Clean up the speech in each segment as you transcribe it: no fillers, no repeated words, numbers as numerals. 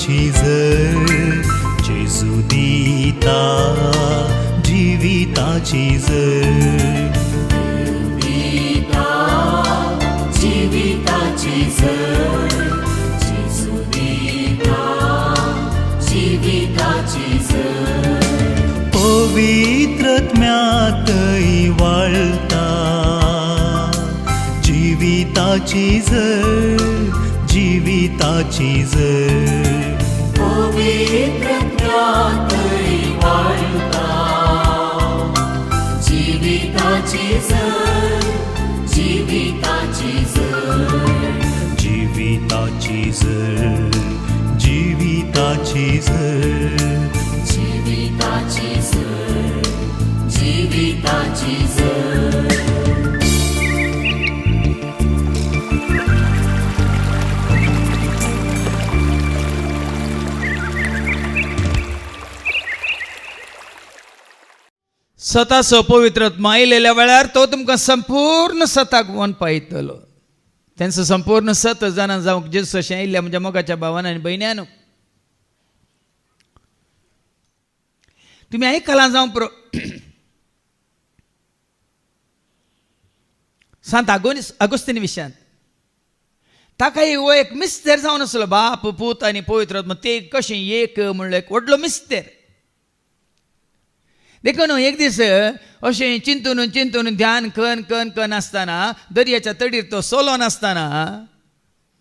झर जेजू दिता जिविताची झर जीविताची झर जेजू दिता जीविताची झर पवित्रत्म्यातई वाळता जीविताची झर जीविताची झर पवित्रत्म्यातई वाळता जीविताची झर जीविताची झर जीविताची झर जीविताची झर जीविताची झर जीविताची झर स्वता पवित्रत्मा आयलेल्या वेळार तो तुमकां संपूर्ण सताक वन पायतलो. तेंचो संपूर्ण सत जाणां जावंक जेजू अशें आयिल्ल्या म्हणजे मोगाच्या भावान आनी भयण्यान तुमी आयकलां जावं सांत आगोस्तीन विशयांत ताकाय हो एक मिस्तेर जावन आसलो. बाप पूत आनी पवित्रत्मा ते कशें एक म्हणलो एक व्हडलो मिस्तेर. देखून एक दीस अशें चिंतून चिंतून ध्यान कन कन कन आसतना दर्याच्या तडीर तो सोलोन आसतना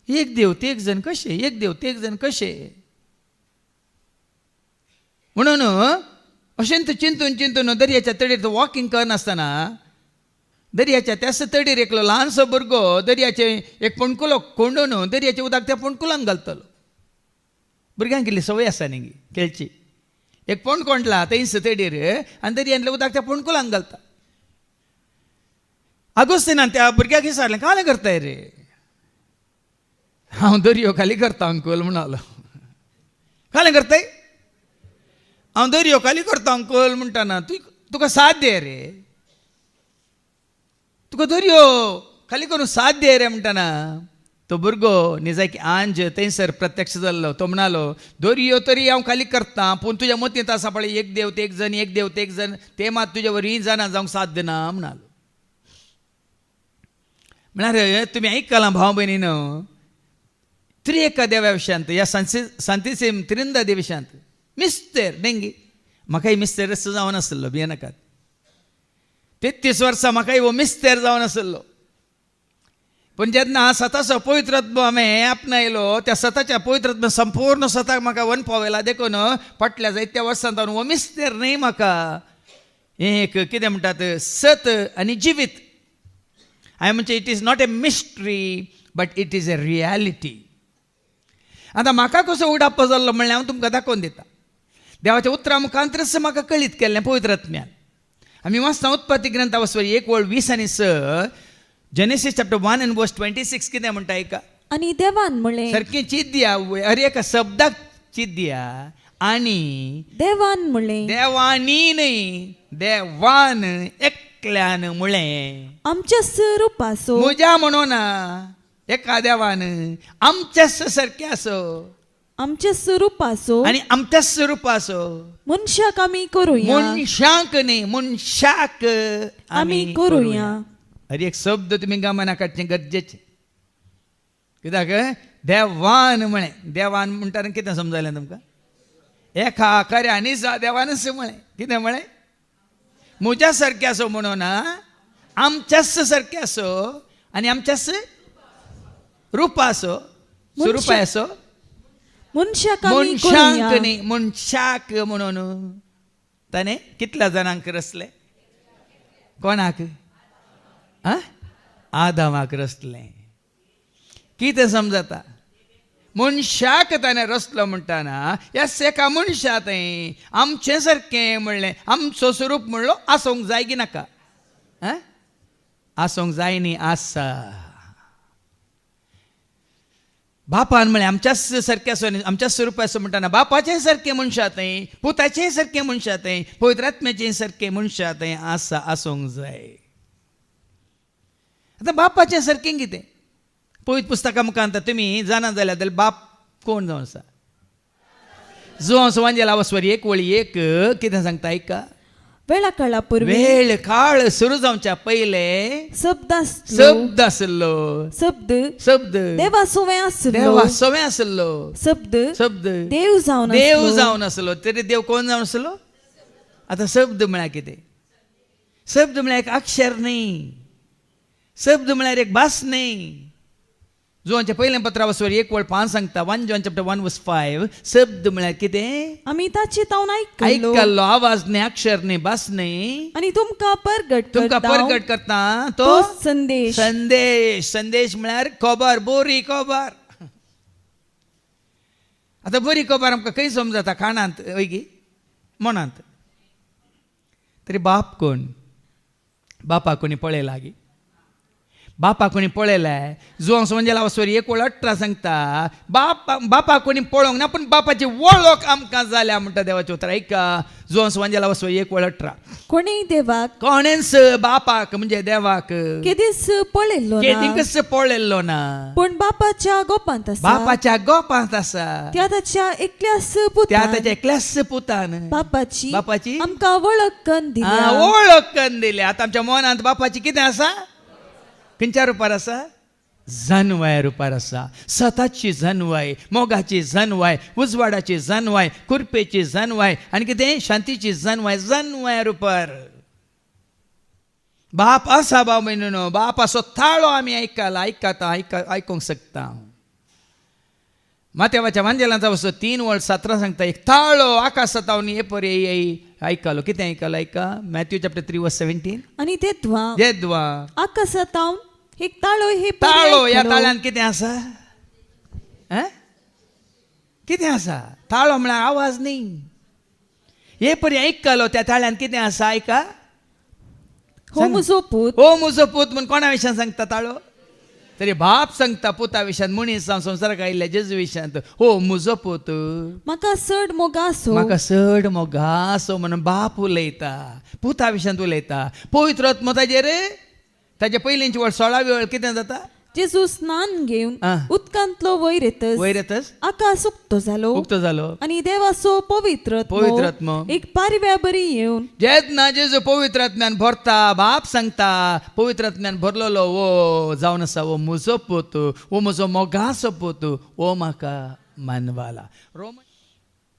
एक देव ते एक जण कशें एक देव ते एक जण कशें म्हणून अशें तो चिंतून चिंतून दर्याच्या तडीर तो वॉकिंग करनासतना दर्याच्या त्याच तडीर एकलो ल्हानसो भुरगो दर्याचे एक पणकुलो कोंडून दर्याच्या उदक त्या पणकुलान घालतलो. भुरग्यांक कितली संवय आसा न्ही खेळची. एक पोंड कोंडला थंयच तडीर आनी दर्यांतलें उदक त्या पणकुलान घालता. आगोस्तिनान त्या भुरग्याक विचारलें कालें करताय रे. हांव दर्यो खाली करता अंकल म्हणलो. कालें करताय हांव दर्यो खाली करता अंकल म्हणटाना तुका साथ दे रे. तुका दर्यो खाली करून साथ दे रे म्हणटाना तो भुरगो निजाकी आंज थंयसर प्रत्यक्ष जाल्लो. तो म्हणालो दर्यो तरी हांव खाली करता पूण तुज्या मतींत आसा पळय एक देव ते एक जण एक देव ते एक जण ते मात तुज्या वरी जाणा जावंक साथ दिना म्हणालो. म्हळ्यार तुमी आयकलां भाव भयणीन त्रिएका देवा विशयांत ह्या सांतीसेम त्रिंदा देवा विशयांत मिस्तेर डेंगी म्हाकाय मिस्तेर जावन आसलो भियेनाकात. 33 वर्सां म्हाकाय हो मिस्तेर जावन आसलो. पण जेन्ना स्वताचो पवित्रत्व हांवें आपणायलो त्या स्वताच्या पवित्रत्व संपूर्ण स्वताक म्हाका वन पावयला. देखून फाटल्या जायत्या वर्सांत हो मिस्तेर न्ही म्हाका एक कितें म्हणटात सत आनी जिवीत. हांवें म्हणजे it is not a mystery but it is a reality. आतां म्हाका कसो उडाप्पो जाल्लो म्हणल्यार हांव तुमकां दाखोवन दिता. देवाच्या उतरां मुखांतरच म्हाका कळीत केल्लें पवित्रत्म्यान. आमी वाचता उत्पत्ती ग्रंथावस्वर 1:20 आनी 6 जेनेसीस चॅप्टर 1 and verse 26 कितें म्हणटा ऐका. आनी देवान म्हळें सारकें चित दिया अरे एका शब्दाक चित दिया. आनी देवान म्हळें देवानी न्ही देवान एकल्यान म्हळें आमच्या स्वरुपाचो म्हज्या म्हणोना एका देवान आमच्याच सारकें आसो आमच्या स्वरुपाचो आनी आमच्या स्वरुपाचो मनशाक आमी करुया मनशाक न्ही मनशाक आमी करुया. अरे एक शब्द तुमी गमना काडचें गरजेचें. कित्याक देवान म्हळें देवान म्हणटाना कितें समजलें तुमकां एका खऱ्यांनी देवानच म्हळें. कितें म्हळें म्हज्या सारकें आसो म्हणून आमच्याच सारकें आसो आनी आमच्याच रुपा आसो स्वरुपाय आसो मनशाक आमी मनशाक करुया. न्ही मनशाक म्हणून ताणें कितल्या जाणांक रचलें. कोणाक आदामाक रचलें. कितें समजता मनशाक ताणें रचलो म्हणटाना ह्या एका मनशा थंय आमचें सारकें म्हणलें आमचो स्वरूप म्हणलो आसोंक जाय की नाका. आसोंक जाय न्ही आसा. बापान म्हळें आमच्याच सारकें आसो आमच्या स्वरुपा आसो म्हणटाना बापाचें सारकें मनशा थंय पुताचें सारकें मनशा थंय पवित्रात्म्याचें सारकें मनशा थंय आसा आसोंक जाय. आतां बापाचें सारकें कितें पवित्र पुस्तका मुखांत तुमी जाणा जाल्यार बाप कोण जावन आसा जुवांव सुवांजेला वस्वर 1:1 कितें सांगता ऐका. वेळा काळापूर्वी वेळ काळ सुरू जावच्या पहिले शब्द शब्द आसलो. शब्द शब्द देवा सोवे आसलो. देवा सवय आसलो. शब्द शब्द देव जावन देव आसलो. जावन आसलो. तरी देव कोण जावन आसलो. आता शब्द म्हळ्यार कितें. शब्द म्हळ्यार एक अक्षर न्ही. शब्द म्हळ्यार एक भास न्ही. जुवांच्या पहिल्या पत्रावस्वर 1:5 सांगता 1 John chapter 1 verse 5 शब्द म्हळ्यार कितें. आमी ताची तावन ऐकलो ऐकल्लो आवाज न्ही अक्षर न्ही भास न्ही. आणि तुमका परगट तुमकां करता परगट करता तो तो संदेश. संदेश. संदेश म्हळ्यार खबर. बरी खबर. आता बरी खबर आमकां खंय समजता. कानांत वयगी मनांत. तरी बाप कोण. बापा कोणी पळयला गी. बापा कोणी पळयलाय. जुवांव सुवांजेला वस्वर 1:18 सांगता बापा कोणी पळोवंक ना पूण बापाची वळख आमकां जाल्या म्हणटा देवाचें उतर. ऐका जुवांव सुवांजेला वस्वर 1:18 कोणी देवाक कोणेंच बापाक म्हणजे देवाक केदीस पळयल्लो केदींकच पळयल्लो ना. पण बापाच्या गोपांत आसा. बापाच्या गोपांत आसा. त्या ताच्या एकल्याच त्या पुतान ताच्या एकल्याच पुतान बापाची आमकां वळख करून दिल्या. वळख करून दिल्या. आता आमच्या मनांत बापाची कितें आसा. खंयच्या रुपार आसा. जानवाय रुपार आसा. सताची जानवाय, मोगाची जानवाय, उजवाडाची जानवाय, कुरपेची जानवाय आनी कितें शांतीची जानवाय. जानवाय रुपार बाप आसा. भाव भयणीनो बाप असो ताळो आमी आयकूंक शकता. मातेवाच्या वांजेलांचा वस्तू 3:17 सांगता एक ताळो आकाशातावन ये परे येई ऐकलो. कितें ऐकलो ऐका. मॅथ्यू चॅप्टर 3 verse 17 आणि तेद्वा जेद्वा आकाशातावन एक ताळो हे ताळो. या ताळ्यान कितें आसा. कितें आसा. ताळो म्हळ्यार आवाज न्ही. हे परी ऐकलो त्या ताळ्यान कितें आसा ऐका. हो म्हजो पूत. हो म्हजो पूत म्हूण कोणा विशयान सांगता ताळो. तरी बाप सांगता पुता विशयान मनीस जावन संवसाराक आयिल्ल्या जेजू विशयांत. हो म्हजो पूत म्हाका चड मोगासो. म्हाका चड मोगासो म्हणून बाप उलयता. पुता विशयांत उलयता. पवित्र आत्मो ताजेर ताजे पयलींची वेळ 16वी वेळ कितें जाता. जेजू स्नान घेवन उदकांतलो वयर येतच आकाश उक्तो जालो. उक्तो जालो आणि देवाचो पवित्र आत्मो एक पारव्या बरी येवन जेन्ना जेजू पवित्र आत्म्यान भरता बाप सांगता पवित्र आत्म्यान भरलेलो वो जावन आसा वो म्हजो पूत. वो म्हजो मोगासो पूत. वो म्हाका मानवाला.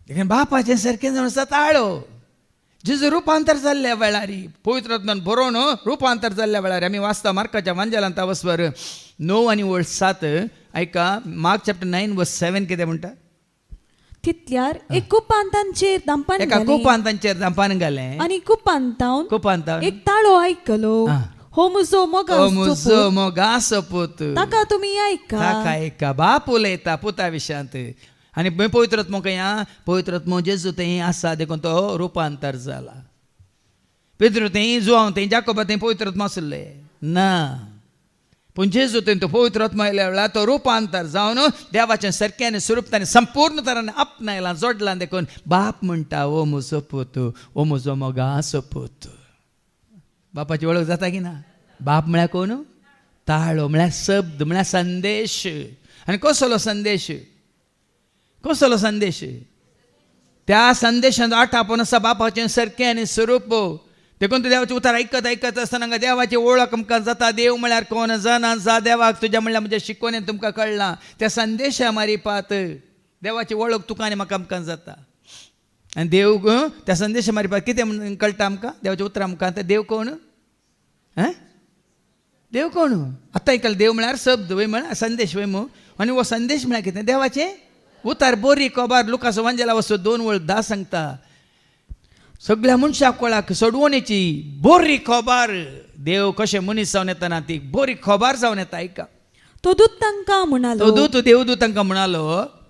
देखीन बापाचें सारकें जावन आसा ताळो. जेजू रुपांतर जाल्ल्या वेळार पवित्र आत्म्यान भरोवन रुपांतर जाल्ल्या वेळार आमी वाचता मार्काच्या वांजेलांत वस्वर 9 आणि 7 ऐका. मार्क चॅप्टर 9 verse 7 कितें म्हणटा. तितल्यार एक कुपांतांचेर दांपान एका कुपांतांचेर दांपान घालें आणि कुपांतावन कुपांतावन एक ताळो आयकलो. हो म्हजो म्हजो मोगासो पूत. ताका तुमी ऐका. ताका ऐका. बाप उलयता पुता विशयांत. आनी पवित्र आत्मो खंय पवित्र आत्मो जेजू थंय आसा देखून तो रुपांतर जाला. पेद्रू थंय जुवांव थंय जाकोबा थंय पवित्र आत्मो आसले ना. पूण जेजू थंय तो पवित्र आत्मो आयल्या वेळार तो रुपांतर जावन देवाचें सारक्यान स्वरूप ताणें संपूर्ण तरान आपणायलां जोडलां देखून बाप म्हणटा ओ म्हजो पूत. ओ म्हजो मोगासो पूत. बापाची वळख जाता की ना. बाप म्हळ्यार कोण. ताळो म्हळ्यार शब्द म्हळ्यार संदेश. आनी कसलो संदेश. कसलो संदेश. त्या संदेशांत आठापण आसा बापाचें सारकें आनी स्वरूप. देखून तूं देवाचें उतर ऐकत आसतना देवाची वळख आमकां जाता. देव म्हळ्यार कोण जाणा जा देवाक तुज्या म्हणल्यार म्हज्या शिकवणेन तुमकां कळ्ळां. त्या संदेशा मारिपात देवाची वळख तुका आनी म्हाका आमकां जाता. आनी देव त्या संदेशा मारिपात कितें कळटा आमकां. देवाचें उतर आमकां देव कोण. देव कोण. आतां आयकल देव म्हळ्यार शब्द वय म्हळ्यार संदेश वय मू. आनी हो संदेश म्हळ्यार कितें देवाचें उतार बरी खबर. लुकाचो वांजेला वस्तू 2:10 सांगता सगळ्या मनशाक कळाक सोडवणेची बरी खबर. देव कशें मनीस जावन येतना ती बरी खबर जावन येता. ऐका. तो दूत तांकां म्हणालो. तो देवदूत तांकां म्हणालो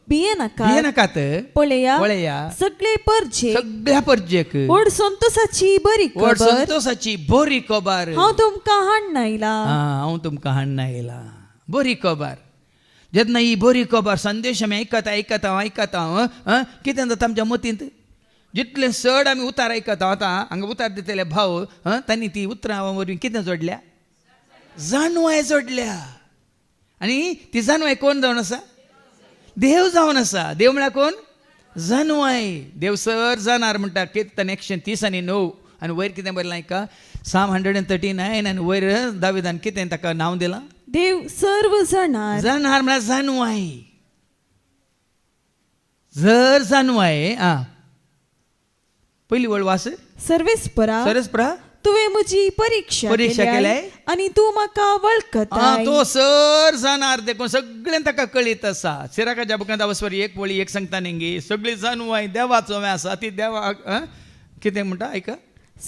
भिये नाकात. पळया सगळे परजे सगळ्या परजेक व्हड संतोषाची बरी खबर. संतोषाची बरी खबर हांव तुमकां हाडून आयला. हांव तुमकां हाडून आयला. बरी खबर. जेन्ना ही बरी खबर संदेश आमी आयकता कितें जाता आमच्या मतींत. जितले चड आमी उतार आयकता. आतां हांगा उतार दितले भाव तांणी ती उतरां वरवीं कितें जोडल्या. जानवाय जोडल्या. आनी ती जानवाय कोण जावन आसा. देव जावन आसा. देव म्हळ्यार कोण. जानवाय देव सर जाणार म्हणटा कीर्तन 130 आणि 9 आणि वयर कितें बरयलां का Psalm 139 आणि वयर दाविदान कितें ताका नांव दिलां देव सर्व जाणार जाणार म्हळ्यार जानवाय जर जानवाय पहिली वळ वास सर्वेस्परा सरस्परा तुवें म्हजी परीक्षा केल्याय. केल्याय आणि तू म्हाका वळखताय तो सर जाणार देखून सगळें ताका कळीत आसा सिराकाच्या बुकांत अवस्वर 1 वळी 1 सांगता नेंगी सगळी जानवाय देवाचो आसा ती देवा कितें म्हणटा आयका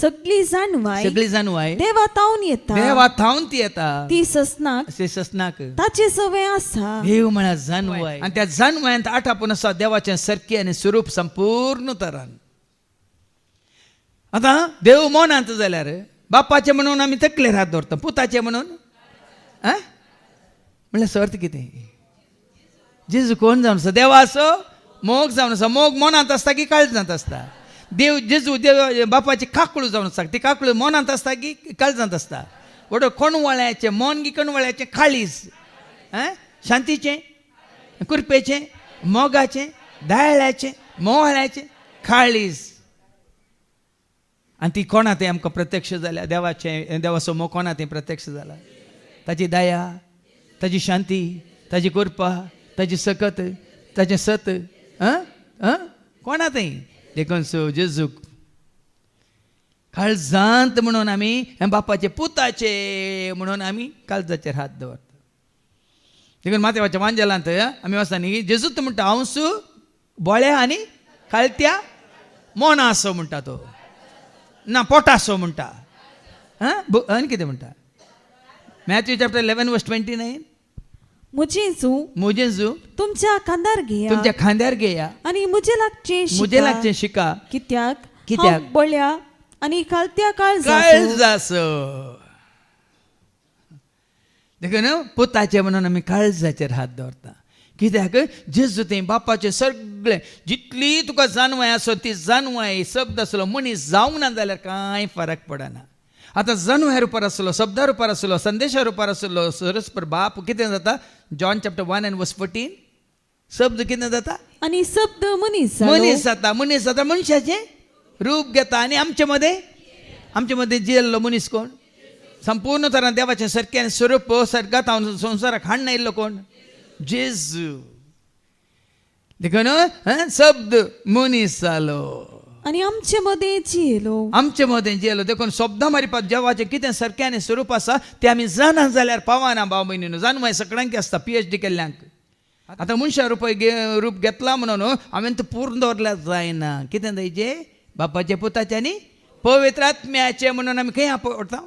सगळी जाणवाय सगळी जानवाय देवा तावन येता देवा थावन ती येता ती ससनाक असे ससनाक ताचे सवय आसा देव म्हळ्यार जानवाय आणि त्या जानवायांत आठापून आसा देवाचें सरकी आनी स्वरूप संपूर्ण तरान आता देव मोनांत जाल्यार बापाचे म्हणून आमी तकलेर हात दवरता पुताचे म्हणून म्हणल्यार सर्त कितें जेजू कोण जावन आसा देवा असो मोग जावन आसा मोग मोनांत आसता की काळजांत आसता देव जेजू देव बापाची काकळू जावन आसता ती काकळू मोनांत आसता की काळजांत आसता वडो कोणवळ्याचें मोन की कोणवळ्याचें काळीज शांतीचें कुरपेचें मोगाचें दायळ्याचें मोहळ्याचें काळीज आणि ती कोणा तें आमकां प्रत्यक्ष जाल्या देवाचें देवाचो मोग कोणा तें प्रत्यक्ष जाला ताची दया ताची शांती ताची कृपा ताची सकत ताचें सत कोणा तें देखून सो जेजूक काळजांत म्हणून आमी बापाचे पुताचे म्हणून आमी काळजाचेर हात दवरता देखून मातेवाच्या वांजेलांत आमी वचता न्ही जेजूत म्हणटा हांव बोळ्या आनी काळत्या मोना असो म्हणटा तो ना पोटासो म्हणटा आनी कितें म्हणटा मॅथ्यू चॅप्टर 11:29 मुजेजू तुमच्या खांदार घेया तुमच्या खांद्यार घेया आणि मुजे लागचें शिका कित्याक हांव बळ्या आणि खालत्या काळजासो देखून पुताचे म्हणून आमी काळजाचेर हात दवरता कित्याक जेजू तें बापाचें सगळें जितली तुका जानवाय आसो ती जानवाय शब्द आसलो मनीस जावंक ना जाल्यार कांय फरक पडना आतां जानवाय रुपार आसलो शब्दा रुपार आसलो संदेशा रुपार आसलो सरस्पर बाप कितें जाता जॉन चॅप्टर 1:14 शब्द कितें जाता आणि शब्द मनीस जाता मनीस जाता मनशाचें रूप घेता आनी आमचे मदें जियेल्लो मनीस कोण संपूर्ण तरान देवाचें सरकें आनी स्वरूप सर्गांत हांव संवसाराक हाडून आयिल्लो कोण जेजू देखून शब्द मनीस जालो आणि आमचे मदें जियेलो देखून शब्दां मारिपाक देवाचें कितें सरकें आनी स्वरूप आसा तें आमी जाना जाल्यार पावना भाव भयणीनो जानवाय सगळ्यांक आसता PhD केल्ल्यांक आतां मनशा रूप घेतला म्हणून हांवें तो पूर्ण दवरल्यार जायना कितें जायचें बापाचे पुताचे आनी पवित्र आत्म्याचे म्हणून आमी खंय पडटा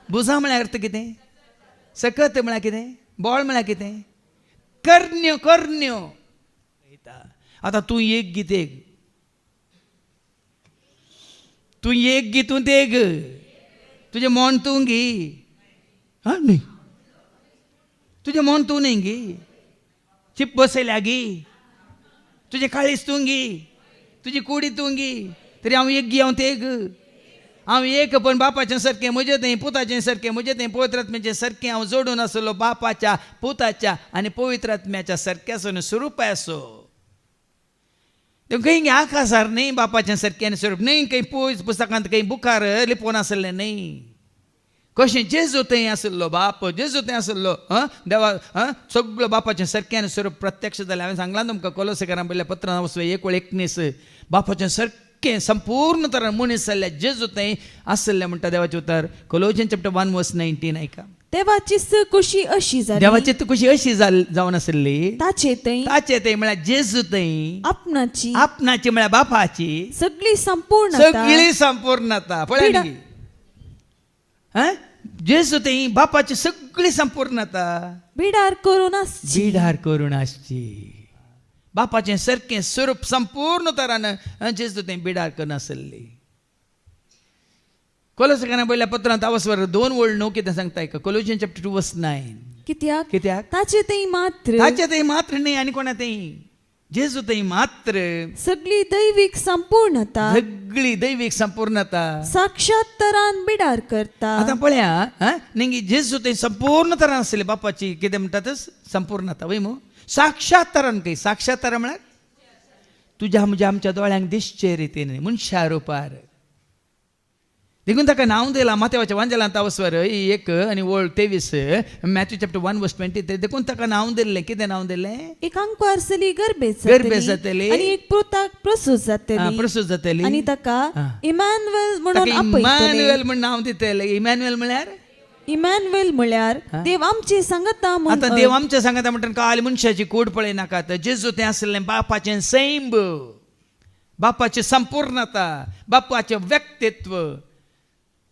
बुजा म्हळ्यार अर्थ कितें सकत म्हळ्यार कितें बोळ म्हळ्यार कितें कर्ण्यो आतां तूं एक गीतेक तूं एक गीतून तेग तुजें मन तूं घे न्ही तुजें मन तूं न्ही गे चिप बसयल्या गे तुजें काळीज तूं गे तुजी कुडी तूं गे तरी हांव एक गी हांव तेग हांव एक पण बापाचें सारकें म्हजें तें पुताचें सारकें म्हजें तें पवित्र आत्म्याचें सारकें हांव जोडून आसलो बापाच्या पुताच्या आनी पवित्र आत्म्याच्या सारक्याचो स्वरूपाय असो खंय आकाशार न्ही बापाचें सारकें आनी स्वरूप न्ही खंय पुस्तकांत खंय बुकार लिपोवन आसलें न्ही कशें जेजू थंय आसलो बाप जेजू थंय आसलो देवा सगळो बापाचें सारकें आनी स्वरूप प्रत्यक्ष जालें हांवें सांगलां तुमकां कोलोसेकारां पयल्या पत्रां 1:19 बापाचें सारकें संपूर्ण तरान मनीस जाल्ल्या जेजू थंय आसलें म्हणटा देवाचें उतर कोलोसियन्स चॅप्टर 1:19 आयका देवाची कशी अशी जाली देवाची कशी अशी जावन आसली ताचे थंय म्हळ्यार जेजू थंय आपणाची म्हळ्यार बापाची सगळी संपूर्णता पळय जेजू थंय बापाची सगळी संपूर्णता बिडार करून आसची बापाचें सारकें स्वरूप संपूर्ण तरान जेजू थंय बिडार करून आसली कोलोसेकारां पयल्या पत्रांत आवस्वर 2:9 कितें सांगता कोलोसियन्स चॅप्टर 2:9 कित्याक ताचे थंय मात्र न्ही आनी कोणा थंय जेजू थंय मात्र सगळी दैवीक संपूर्णता साक्षात तरान बिडार करता आतां पळया न्ही जेजू थंय संपूर्ण तरान आसली बापाची कितें म्हणटात संपूर्णता वय मो साक्षात तरान खंय साक्षात तरा म्हळ्यार तुझ्या म्हणजे आमच्या दोळ्यांक दिसचे रितीने मनशा रुपार देखून ताका नाव दिला माथेवाच्या वांजेलांत अवस्वर 1 आणि वळ 23 मॅथ्यू चॅप्टर 1 वर्स 23 देखून ताका नाव दिले कितें नाव दिलें एक आंकवारसली गर्भेत जातली आणि एक पुताक प्रसूत जातली प्रसूत जातली आणि ताका इमॅन्युएल म्हणून ताका आपयतले. इमॅन्युएल म्हण नाव दितले इमॅन्युएल म्हळ्यार इमॅन्युएल म्हळ्यार देव आमचे सांगता म्हूण आता देव आमच्या सांगता म्हणटा काल मनशाची कूड पळय नाकात जेजू तें आसलें बापाचें सैंब बापाची संपूर्णता बापाचें व्यक्तित्व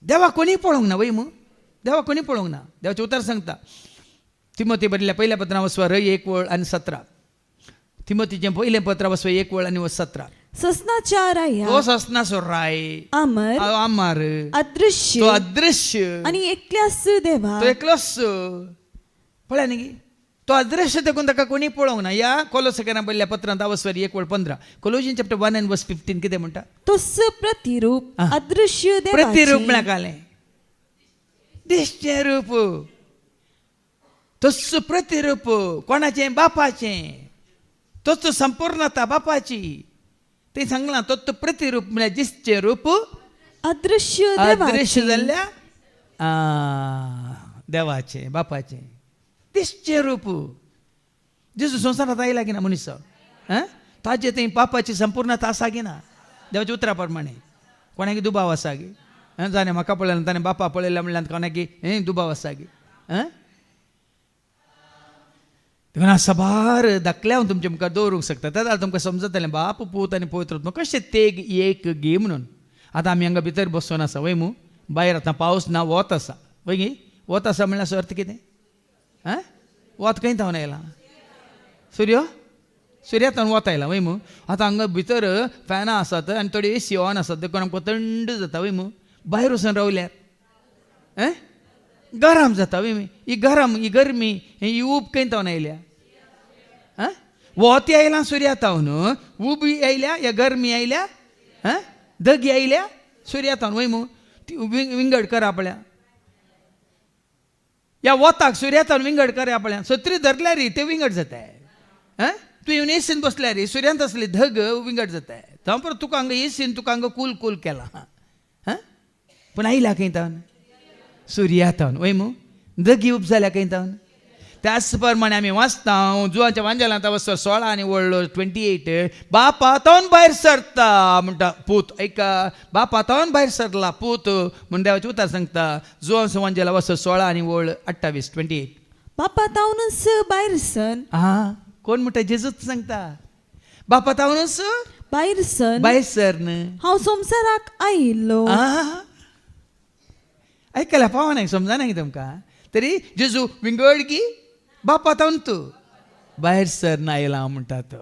देवा कोणी पळोवंक ना वय मू देवा कोणी पळोवंक ना देवाचें उतर सांगता तिमोथी बरयल्या पहिल्या पत्रा वचवा 1 वळ आणि 17 तिमोथीचें पयलें पत्र वचवा 1 वळ आणि 17 ससनाच्या राह्या तो ससनाचो राय अमर आमार तो अदृश्य अदृश्य आणि एकल्यास देवा तो एकलोच पळय न्ही तो अदृश्य देखून ताका कोणी पळोवंक ना या कोलोसकारां बरयल्या पत्रांत अवस्वर 1 वळ 15 कोलोजियन चॅप्टर 1 and verse 15 कितें म्हणटा तोच प्रतिरूप अदृश्य प्रतिरूप देवाचे म्हळ्यार कालें दिसचें रूप तोच प्रतिरूप कोणाचें बापाचें तोच संपूर्णता बापाची ते सांगलां तोच प्रतिरूप म्हळ्यार दिसचें रूप अदृश्य अदृश्य देवाचे जाल्ल्या देवाचें बापाचें दिसचें रूप जेजू संवसारांत आयला की ना मनीस ताजे थंय बापाची संपूर्णता आसा की ना देवाच्या उतरा प्रमाणे कोणाकी दुबाव आसा गे जाणें म्हाका पळयलें ताणें बापा पळयलें म्हणल्यार कोणाकी दुबाव आसा गे देखून सबार दाखल्या हांव तुमच्या मुखार दवरूंक शकता त्या जाल्यार तुमकां समजतलें बाप पूत आनी पवित्र आत्मा कशें तेग एक गे म्हणून आतां आमी हांगा भितर बसून आसा वय मू भायर आतां पावस ना वत आसा वय गे वत आसा म्हणल्यार अर्थ कितें वत खंय थावन आयला सुर्यातावन वत आयला वय मू आतां हांगा भितर फॅनां आसात आनी थोडी एसी ऑन आसात देखून आमकां थंड जाता वय मू भायर वचून रावल्यार गरम जाता वय ही गरमी ही ऊब खंय थावन आयल्या वत आयला सुर्यातावन ऊब आयल्या या गरमी आयल्या दगी आयल्या सुर्यातावन वय मू ती विंगड कर आपल्या या वताक सुर्यातावन विंगड कर आपल्या सत्री धरल्यार ते विंगड जाताय तू येवन एसीन बसल्यार सुर्यांत असली धग विंगड जाताय जावं परत तुका हांगा एसीन तुका हांगा कूल केला पूण आयल्या खंय थावन सुर्यातावन वय मू दगी उब जाल्या खंय थावन त्याच प्रमाणे आमी वाचता जुवाच्या वांजेलांत वचो 16 आनी वळलो 28 बापा तावन भायर सरता म्हणटा पूत ऐका बापा तावन भायर सरला पूत म्हण देवाचें उतर सांगता जुवांच्या वांजेला वचो 16 आनी वळ 28 28 बापा तावनच भायर सन कोण म्हणटा जेजूच सांगता बापा तावनच भायर सन भायर सर हांव संवसाराक आयिल्लो ऐकल्या पावा नाही समजा की तुमकां तरी जेजू विंगड की बापा तावन तूं भायर सर आयला म्हणटा तो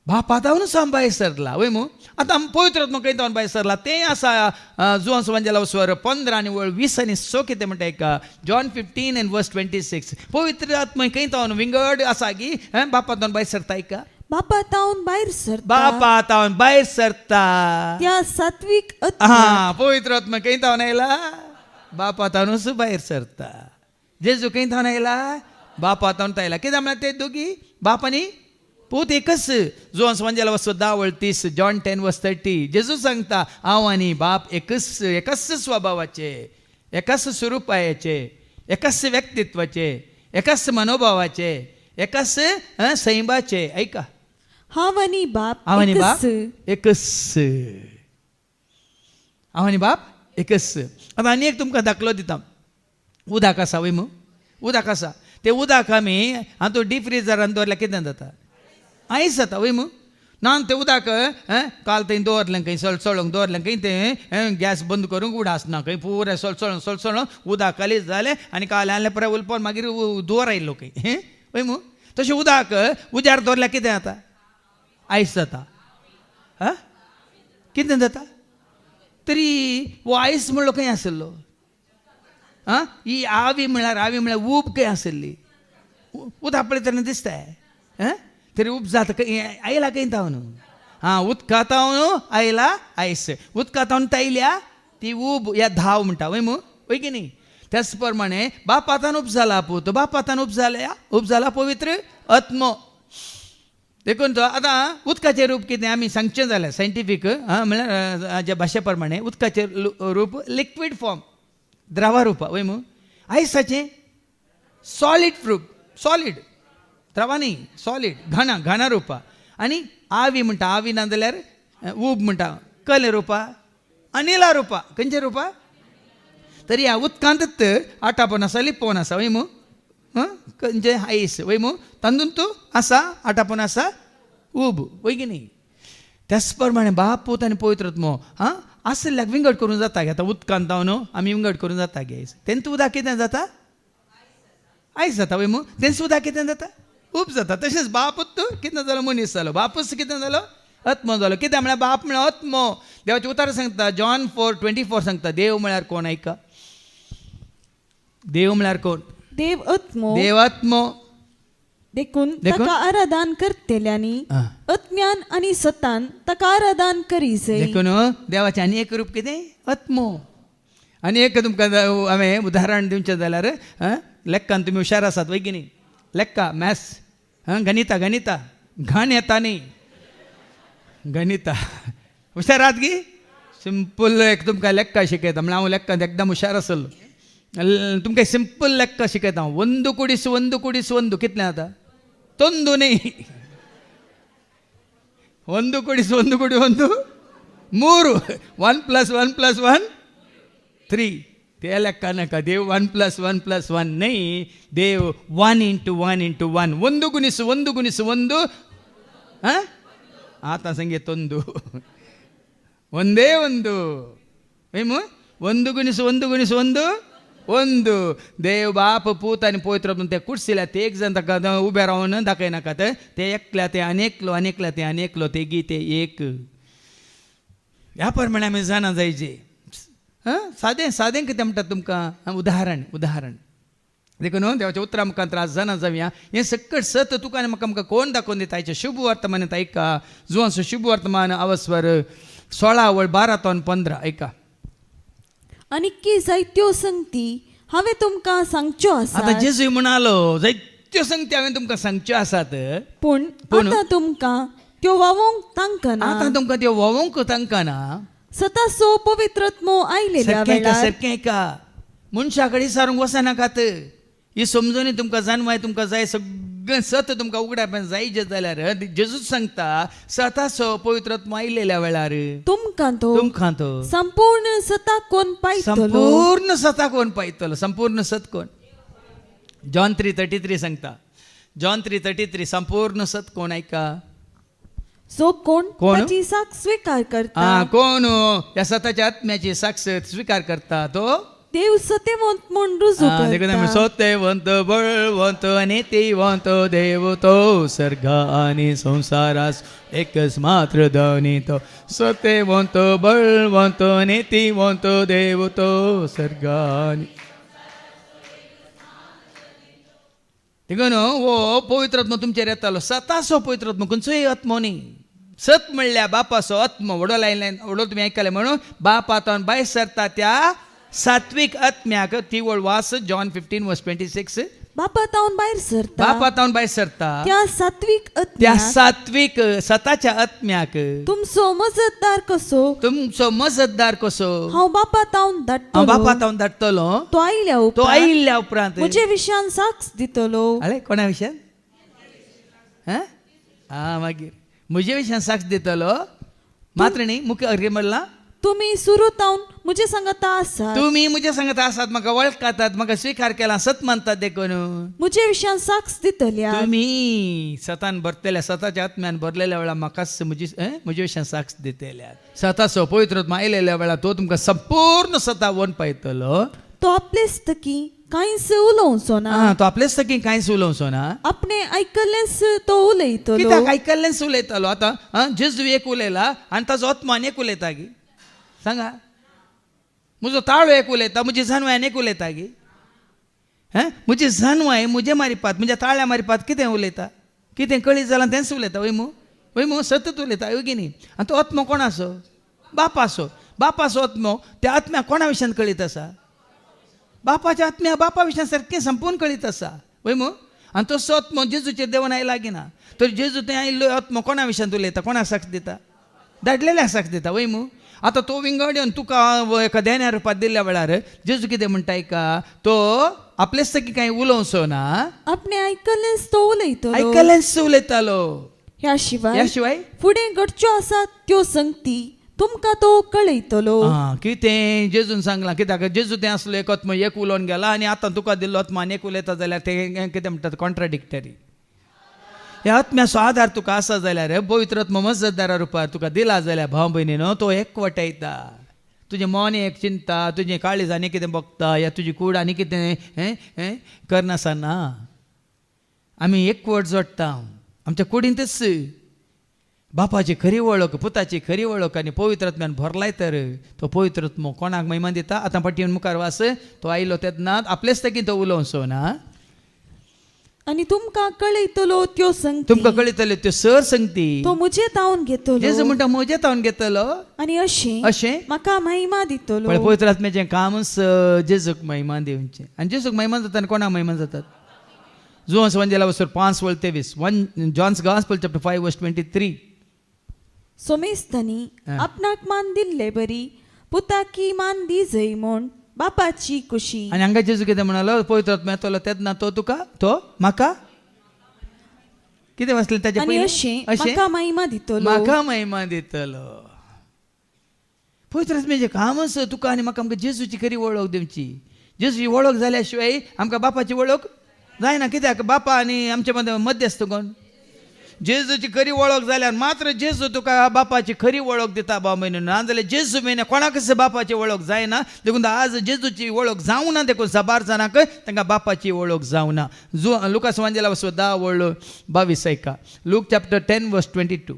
बापा तावनूच हांव भायर सरला वय मू आतां पवित्र आत्मा खंय थावन भायर सरला तें आसा जुवांचो वांजेला स्वर 15 आनी वळ 20 आनी 6 कितें म्हणटा एका जॉन 15 and verse 26 पवित्र आत्मा खंय थावन विंगड आसा की बापा तावन भायर सरता एका बापा तावन भायर सरता बापा तावन भायर सरता त्या सात्विक पवित्र आत्मा खंय थावन आयला बापा तावनूच भायर सरता जेजू खंय थावन आयला बापा तावन आयला कित्याक म्हळ्यार ते दोगी बाप आनी पूत एकच जुवांचो वांजेला वचो 10 वळ 30 जॉन 10 वर्स 30 जेजू सांगता हांव आनी बाप एकच स्वभावाचे एकाच स्वरुपायाचे एकाच व्यक्तित्वाचे एकाच मनोभावाचे एकाच सैंबाचे ऐका हांव आनी बाप एकच हांव आनी बाप एकच आतां आनी एक तुमकां दाखलो दिता उदक आसा वय मू उदक आसा ते उदक आमी हातूंत डीप फ्रिजरान दवरल्यार कितें जाता आयस जाता वय मू ना ते उदक काल थंय दवरलें खंय सळसळोंक दवरलें खंय तें गॅस बंद करूंक उडास ना खंय पुराय सळसळोन उदक कालीच जालें आनी काल हाडलें परत उलपन मागीर दुवर आयिल्लो खंय वय मू तशें उदक उजार दवरल्यार कितें जाता आयस जाता कितें जाता तरी हो आयस म्हणलो खंय आसलो ही आवी म्हळ्यार ऊब खंय आसली उदक पळयतना दिसता तरी ऊब जाता आयला खंय थावन उदका थावन आयला आयस उदका थावन तायल्या ती ऊब या धाव म्हणटा वय मू वय की न्ही त्याच प्रमाणे बापातान उब जाला पूत बापातान उब जाला पवित्र आत्मो देखून तो आतां उदकाचें रूप कितें आमी सांगचें जाल्यार सायंटिफीक म्हळ्यार हाज्या भाशे प्रमाणे उदकाचें रूप लिक्वीड फॉर्म द्रवा रुपा वय मू आयसाचें सॉलीड रूप सॉलीड द्रवा न्ही सॉलीड घना रुपा आनी आवी म्हणटा आवी ना जाल्यार ऊब म्हणटा कल रुपा अनिला रुपा खंयचे रुपा तरी ह्या उदकांतच आटापण आसा लिपोवन आसा वय मू खंयचे आयस वय मू तांदून तूं आसा आटापण आसा ऊब वय की न्ही त्याच प्रमाणे बाप पूत आनी पवित्र आत्मो आसल्याक विंगड करून जाता गे आतां उदकांत न्हू आमी विंगड करून जाता गे तेंच उदक कितें जाता आयस जाता वय मू तेंच उदक कितें जाता ऊब जाता तशेंच बापूच कितें जालो मनीस जालो बापूच कितें जालो आत्मो जालो कित्याक म्हळ्यार बाप म्हळ्यार आत्मो देवाचें उतार सांगता जॉन 4:24 सांगता देव म्हळ्यार कोण ऐका देव म्हळ्यार कोण देव आत्मो देव आत्मो देखून ताका आराधन करतेल्यांनी अज्ञान आनी सतान ताका आराधन करीसय देखून देवाचें आनी एक रूप कितें आत्मो आनी एक तुमकां हांवें उदाहरण दिवचें जाल्यार लेक्कान तुमी हुशार आसात वय की न्ही लेक्का मॅथ्स गणिता घाण येता न्ही गणिता हुशार आहात गी सिंपल एक तुमकां लेक्का शिकयता म्हळ्यार हांव लेक्कांत एकदम हुशार आसलो तुमकां सिंपल लेक्का शिकयता हांव 1 कितलें जाता तोंदू न्ही 1 ಮೂರು 1 + 1 + 1 3 ते लेक्का नाका देव 1 + 1 + 1 न्ही देव 1 × 1 × 1 1 × 1 ಆತ ಸಂಗೆ ತೊಂದು ಒಂದೇ ಒಂದು ಏನು 1 × 1 देव बाप पूत आनी पवित्र ते कुडसिल्या ते एक जण ताका उबे रावन दाखयनाकात ते एकल्या ते अनेकलो ते गी ते एक ह्या प्रमाणे आमी जाणा जायचे सादें कितें म्हणटात तुमकां उदाहरण देखून देवाच्या उतरा मुखांतर आज जाणा जावया हें सकट सत तुका आनी म्हाका कोण दाखोवन दिता हेचें शुभ वर्तमानांत ऐका जुवांचो शुभ वर्तमान अवस्वर 16:12-15 ऐका आनी की जायत्यो संगती हांवें तुमकां सांगच्यो आसात आतां जेजू म्हणालो जायत्यो संगती हांवें तुमकां सांगच्यो आसात पूण आतां तुमकां त्यो वावोवंक तांकां ना आतां तुमकां त्यो वावोवंक तांकां ना सतासो पवित्रत्मो आयलेल्या वेळार सारकें ऐका मनशा कडेन सारूंक वचनाकात ही समजून तुमकां जाणवाय तुमकां जाय सगळें सत तुमकां उगडावपाक जाय जाल्यार जेजूच सांगता सतासो पवित्रत्व आयलेल्या वेळार तुमकां तो संपूर्ण सताक कोण पायतलो संपूर्ण सत कोण जॉन 3:33 सांगता जॉन 3:33 संपूर्ण सत कोण ऐका जो कोण ताची साक्ष स्वीकार करता कोण या सताच्या आत्म्याची साक्ष स्वीकार करता तो देव सत्यवंत म्हूण रुजू करता सत्यवंत बळवंत नीतिवंत देव तो सर्ग आनी संसारास एकच मात्र धनी तो सत्यवंत बळवंत नीतिवंत देव तो सर्ग आनी देखून हो पवित्रात्मो तुमचेर येतालो सतासो पवित्रात्मो खंयचोय आत्मो न्ही सत म्हणल्यार बापाचो आत्मो व्हडलो तुमी आयकले म्हणून बापातून भायर सरता त्या सात्विक आत्म्याक ती वळवास जॉन 15:26 बापातावन भायर सरता त्या सात्विक सताच्या आत्म्याक तुमचो मजतदार कसो हांव बापातावन धाडटलो तो आयल्या उपरांत म्हजे विशयान साक्ष दितलो कोणा विशयान मागीर म्हजे विशयान साक्ष दितलो मात्र न्ही मुख्य अर्घ्य म्हणला तुम्ही सुरूतावन म्हजे सांगता आसात म्हाका वळखातात म्हाका स्वीकार केला सत मानतात देखून म्हजे विशयान साक्ष दितल्या तुमी सतान भरतल्या सताच्या आत्म्यान भरलेल्या वेळा म्हाकाच म्हजे विशयान साक्ष दितल्या सताचो पवित्रत्व आयलेल्या वेळा तो तुमकां संपूर्ण सता वन पायतलो तो आपलेच तकी कांयच उलोवचो ना तो आपलेच तकी कांयच उलोवचो ना आपणे आयकल्लेच तो उलयतलो कित्याक आयकल्लेच उलयतलो आतां जेजू एक उलयला आनी ताजो आत्मा आनीक उलयता गी सांगा म्हजो ताळो एक उलयता म्हजी जानवाय आनीक उलयता गी म्हजी जानवाय म्हजे मारिपात म्हज्या ताळ्या मारिपात कितें उलयता कितें कळीत जालां तेंच उलयता वय मू सतत उलयता योगी न्ही आनी तो आत्मो कोणाचो बापाचो आत्मो त्या आत्म्याक कोणा विशयान कळीत आसा बापाच्या आत्म्या बापा विशयान सारकें संपूर्ण कळीत आसा वय मू आणि तो आत्मा जेजूचे देवन आय लागीना तर जेजू ते आयिल्लो आत्मा कोणा विशयान उलयता कोणाक साक्ष दिता धाडलेल्याक साक्ष दिता वय मू आतां तो विंगड येवन तुका एका देण्या रुपात दिल्ल्या वेळार जेजू कितें म्हणटा का तो आपलेच तकी कांय उलोवचो ना आपणे आयकलेंच तो उलयतलो आयकलेंच उलयतालो ह्या शिवाय ह्या शिवाय फुडें घडच्यो आसात त्यो संगती तुमकां तो कळयतलो कितें जेजून सांगलां कित्याक जेजू तें आसलो एक आत्मा एक उलोवन गेला आनी आतां तुका दिल्लो आत्मा आनी एक उलयता जाल्यार तें कितें म्हणटात कॉन्ट्राडिक्टरी ह्या आत्म्याचो आधार तुका आसा जाल्यार पवित्र आत्मा मजतदारा रुपार तुका दिला जाल्यार भाव भयणीनो तो एकवटायता तुजें मन एक चिंता तुजें काळीज आनी कितें बगता या तुजी कूड आनी कितें करनासा ना आमी एकवट जोडटा आमच्या कुडींतच बापाची खरी वळख पुताची खरी वळख आनी पवित्र आत्म्यान भरलाय तर तो पवित्र आत्मो कोणाक महिमा दिता आतां पाटयेन मुखार वास तो आयलो तेन्ना आपलेच तकी तो उलोवचो ना आनी तुमकां कळयतलो त्यो संगती तुमकां कळयतले त्यो सर संगती तो म्हजे तावन घेतलो जेजू म्हणटा म्हजे तावन घेतलो आनी अशें अशें म्हाका महिमा दितलो पण पवित्र आत्म्याचें कामच जेजूक महिमा दिवचें आनी जेजूक महिमा जाता आनी कोणाक महिमा जातात जुवांस वंजेला वचून 5:23 जॉन्स गॉस्पेल चॅप्टर 5:23 सोमेस्तांनी आपणाक मान दिल्ले बरी पुताकी मान दी जय म्हूण बापाची खुशी आनी हांगा जेजू कितें म्हणालो पवित्र आत्मा येतलो तेन्ना तो तुका तो म्हाका कितें वाचलें ताचे आनी पयलीं अशें म्हाका महिमा दितलो म्हाका महिमा दितलो पवित्र आत्म्याचें कामच तुका आनी म्हाका आमकां जेजूची खरी वळख दिवची जेजूची वळख जाल्या शिवाय आमकां बापाची वळख जायना कित्याक बापा आनी आमचे मध्यस्थ कोण जेजूची खरी वळख जाल्यार मात्र जेजू तुका बापाची खरी वळख दिता भाव भयणीनो नाजाल्यार जेजू मेने कोणाकच बापाची वळख जायना देखून आज जेजूची वळख जावं ना देखून साबार जाणांक तांकां बापाची वळख जावं ना लुकास वांजेला वचो 10:22 ऐका लूक चॅप्टर 10:22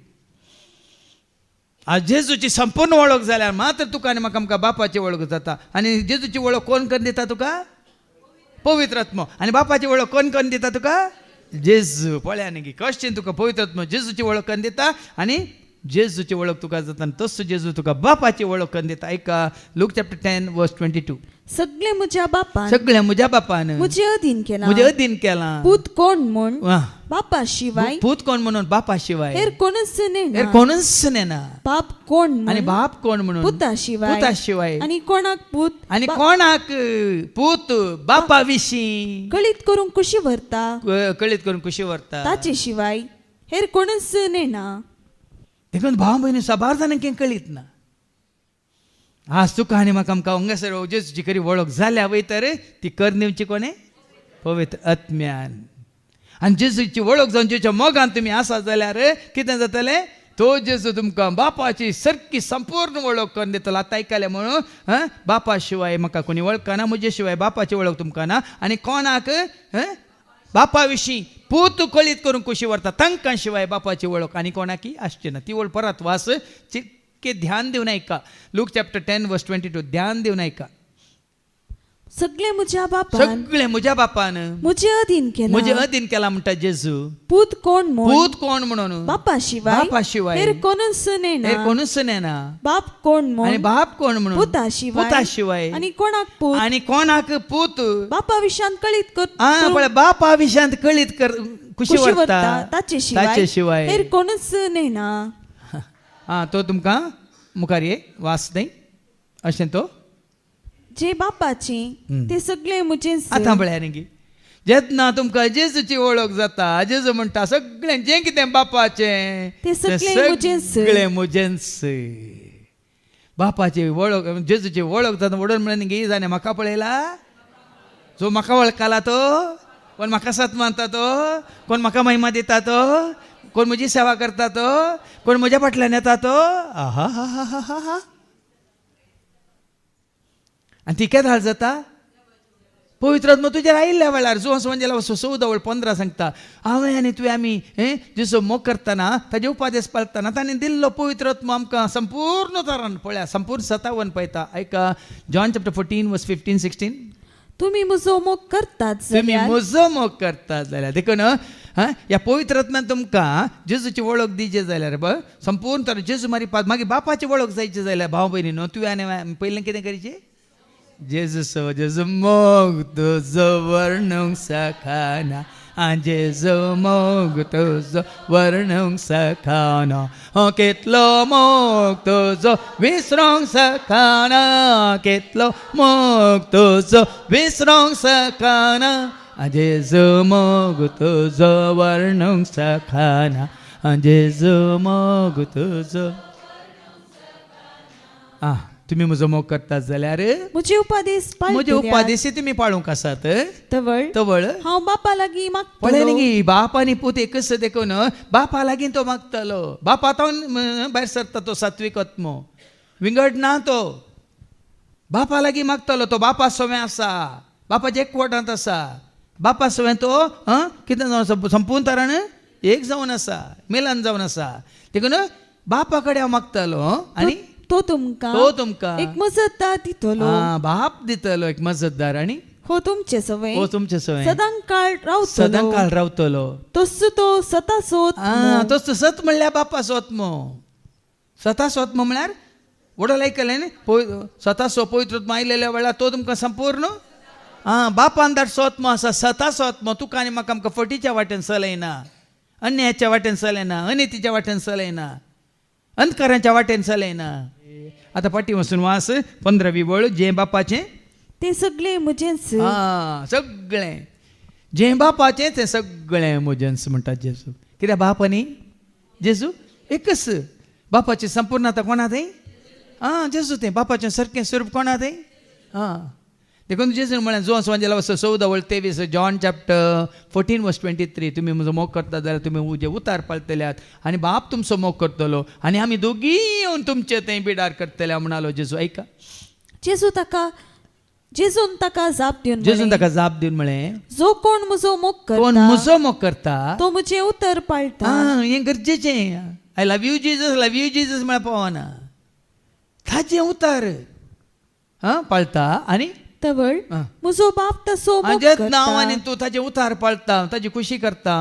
आज जेजूची संपूर्ण वळख जाल्यार मात्र तुका आनी म्हाका आमकां बापाची वळख जाता आनी जेजूची वळख कोण करून दिता तुका पवित्र आत्मा आनी बापाची वळख कोण करून दिता तुका जेजू पळया न्ही कशें तुका पवित्र आत्मा जेजूची वळख करून दिता आनी जेजूची वळख तुका जाता आनी तसो जेजू तुका बापाची वळख करून दिता ऐका लूक चॅप्टर 10:22 सगळे म्हज्या बापान सगळें म्हज्या बापान म्हजे अधीन केला म्हजे अधीन केलां पूत कोण म्हूण वाह. बापा शिवाय पूत कोण म्हणून बापा शिवाय हेर कोणच हेर नेना कोणूच नेना बाप कोण आनी म्हूण बाप कोण म्हणून पुता शिवाय पुता शिवाय आनी कोणाक पूत आनी कोणाक पूत बापा विशीं कळीत करूंक खुशी व्हरता कळीत करून खुशी व्हरता ताचे शिवाय हेर कोणच नेना देखून भाव भयणी साबार जाणांक कळीत ना आज तुका आनी म्हाका आमकां हांगासर जेजूची खरी वळख जाल्या वयतर ती कर दिवची कोणे पवित्र आत्म्यान आनी जेजूची वळख जावन जेच्या मोगान तुमी आसा जाल्यार कितें जातलें तो जेजू तुमकां बापाची सारकी संपूर्ण वळख करून दितलो आतां आयकलें म्हणून बापा शिवाय म्हाका कोणी वळखना म्हजे शिवाय बापाची वळख तुमकां ना आनी कोणाक बापा विशीं पूत कळीत करून खुशी व्हरता तांकां शिवाय बापाची वळख आनी कोणाकी आसची ना ती वळ परत वास के ध्यान दिवन ऐका लूक चॅप्टर 10:22 ध्यान दिवन ऐका सगळे म्हज्या बापान सगळे म्हज्या बापान म्हजे अधीन केला म्हजे अधीन केला म्हणटा जेजू पूत कोण म्हूण पूत कोण म्हणून बापा शिवाय हेर कोणच हेर नेना कोणूच नेना बाप कोण आनी म्हूण बाप कोण म्हणून पुता पुता शिवाय आनी कोणाक पूत आनी कोणाक पूत बापा विशांत कळीत कर पळय बापा विशयांत कळीत कर खुशी व्हरता ताचे ताचे शिवाय हेर कोणच नेना तो तुमकां मुखार ये वास न्ही अशें तो जे बापाचे ते सगळे म्हजे आतां पळया न्ही जेन्ना तुमकां जेजूची वळख जाता जेजू म्हणटा सगळें जें कितें बापाचें ते सगळें सगळें म्हजेंच बापाची वळख जेजूची वळख जाता वडोन म्हणून गे जाणें म्हाका पळयला जो म्हाका वळखला तो कोण म्हाका सत मानता तो कोण म्हाका महिमा दिता तो कोण म्हजी सेवा करता तो कोण म्हज्या फाटल्यान येता तो आहा हा हा हा हा हा आनी ती केन्ना जाता पवित्र आत्मा तुजेर आयिल्ल्या वेळार जुवांस वंजेला 14:15 सांगता हांवें आनी तुवें आमी जेजू मोग करतना ताजे उपादेश पाळतना ताणें दिल्लो पवित्र आत्मा आमकां संपूर्ण तरान पळया संपूर्ण सतावन पळयता ऐका जॉन चॅप्टर 14:15-16 तुम्ही म्हजो मोग करतात तुम्ही म्हजो मोग करतात जाल्यार देखून ह्या पवित्र आत्म्यान तुमकां जेजूची वळख दिजे जाल्यार संपूर्ण तरान जेजू मारी मागीर बापाची वळख जायची जाल्यार भाव भयणीनो तुवें आनी पयलें कितें करचें जेजू मोग तुजो वर्णूंक सखाना जेजू मोग तुजो वर्णूंक सखाना कितलो मोग तुजो विसरूंक सखाना कितलो मोग तुजो विसरूंक सखाना जेजू मोग तुजो वर्णूंक सखाना जेजू मोग तुजो तुम्ही म्हजो मोग करतात जाल्यार मुझे उपदेश म्हजे उपादेशी तुम्ही पाळूंक आसात तवळ हांव बापा लागीं पळय मागतलो न्ही बाप आनी पूत एकच देखून बापा लागीं तो मागतलो बाप आतां भायर सरता तो सात्वीक आत्मो विंगड ना तो बापा लागीं मागतलो तो बापा सवें आसा बापाच्या एकवटांत आसा बापा सवें तो कितें जावन आसा संपूर्ण तरान एक जावन आसा मेलन जावन आसा देखून बापा कडेन हांव मागतलो आनी तो तुमकां एक मजतदार दितलो बाप दितलो एक मजतदार आनी हो तुमचे सवय हो तुमचे सवय सदांकाळ रावतलो सदांकाळ रावतलो तसो तो सता सोत तोच सत म्हणल्यार बापा सोत्मो स्वता सोत्मो म्हळ्यार वडो आयकलें न्ही स्वता सो पवित्र आयलेल्या वेळार तो तुमकां संपूर्ण बापान धाड सोत्मो आसा सता सोत्मो तुका आनी म्हाका आमकां फटीच्या वाटेन चलयना अन्यायाच्या वाटेन चलयना अनितीच्या वाटेन चलयना अंधकाराच्या वाटेन चलयना आतां फाटीं वचून वास 15वी वळ जें बापाचें ते सगळे म्हजेंच सगळें जें बापाचें तें सगळें म्हजेंच म्हणटा जेजू कित्याक बाप आनी जेजू एकच बापाची संपूर्णता कोणा थंय जेजू तें बापाचें सारकें स्वरूप कोणा थंय देखून जेजून म्हळ्यार जो सांजेला वचो 14:23 जॉन चॅप्टर 14:23 तुमी म्हजो मोग करता जाल्यार तुमी म्हजे उतार पाळटल्यात आनी बाप तुमचो मोग करतलो आनी आमी दोगी येवन तुमचे थंय बिडार करतले म्हणालो जेजू ऐका जेजून ताका जाप दिवन जेजून ताका जाप दिवन म्हळें जो कोण म्हजो मोग कोण करता म्हजो मोग करता तो म्हजे उतर पाळटा हें गरजेचें आय लव यू जीजस म्हळ्यार पावना ताजें उतार पाळता आनी तवळ म्हजो बाप तसो मोग जें करता नांवांनी तूं ताजें उतार पाळटा ताजी खुशी करता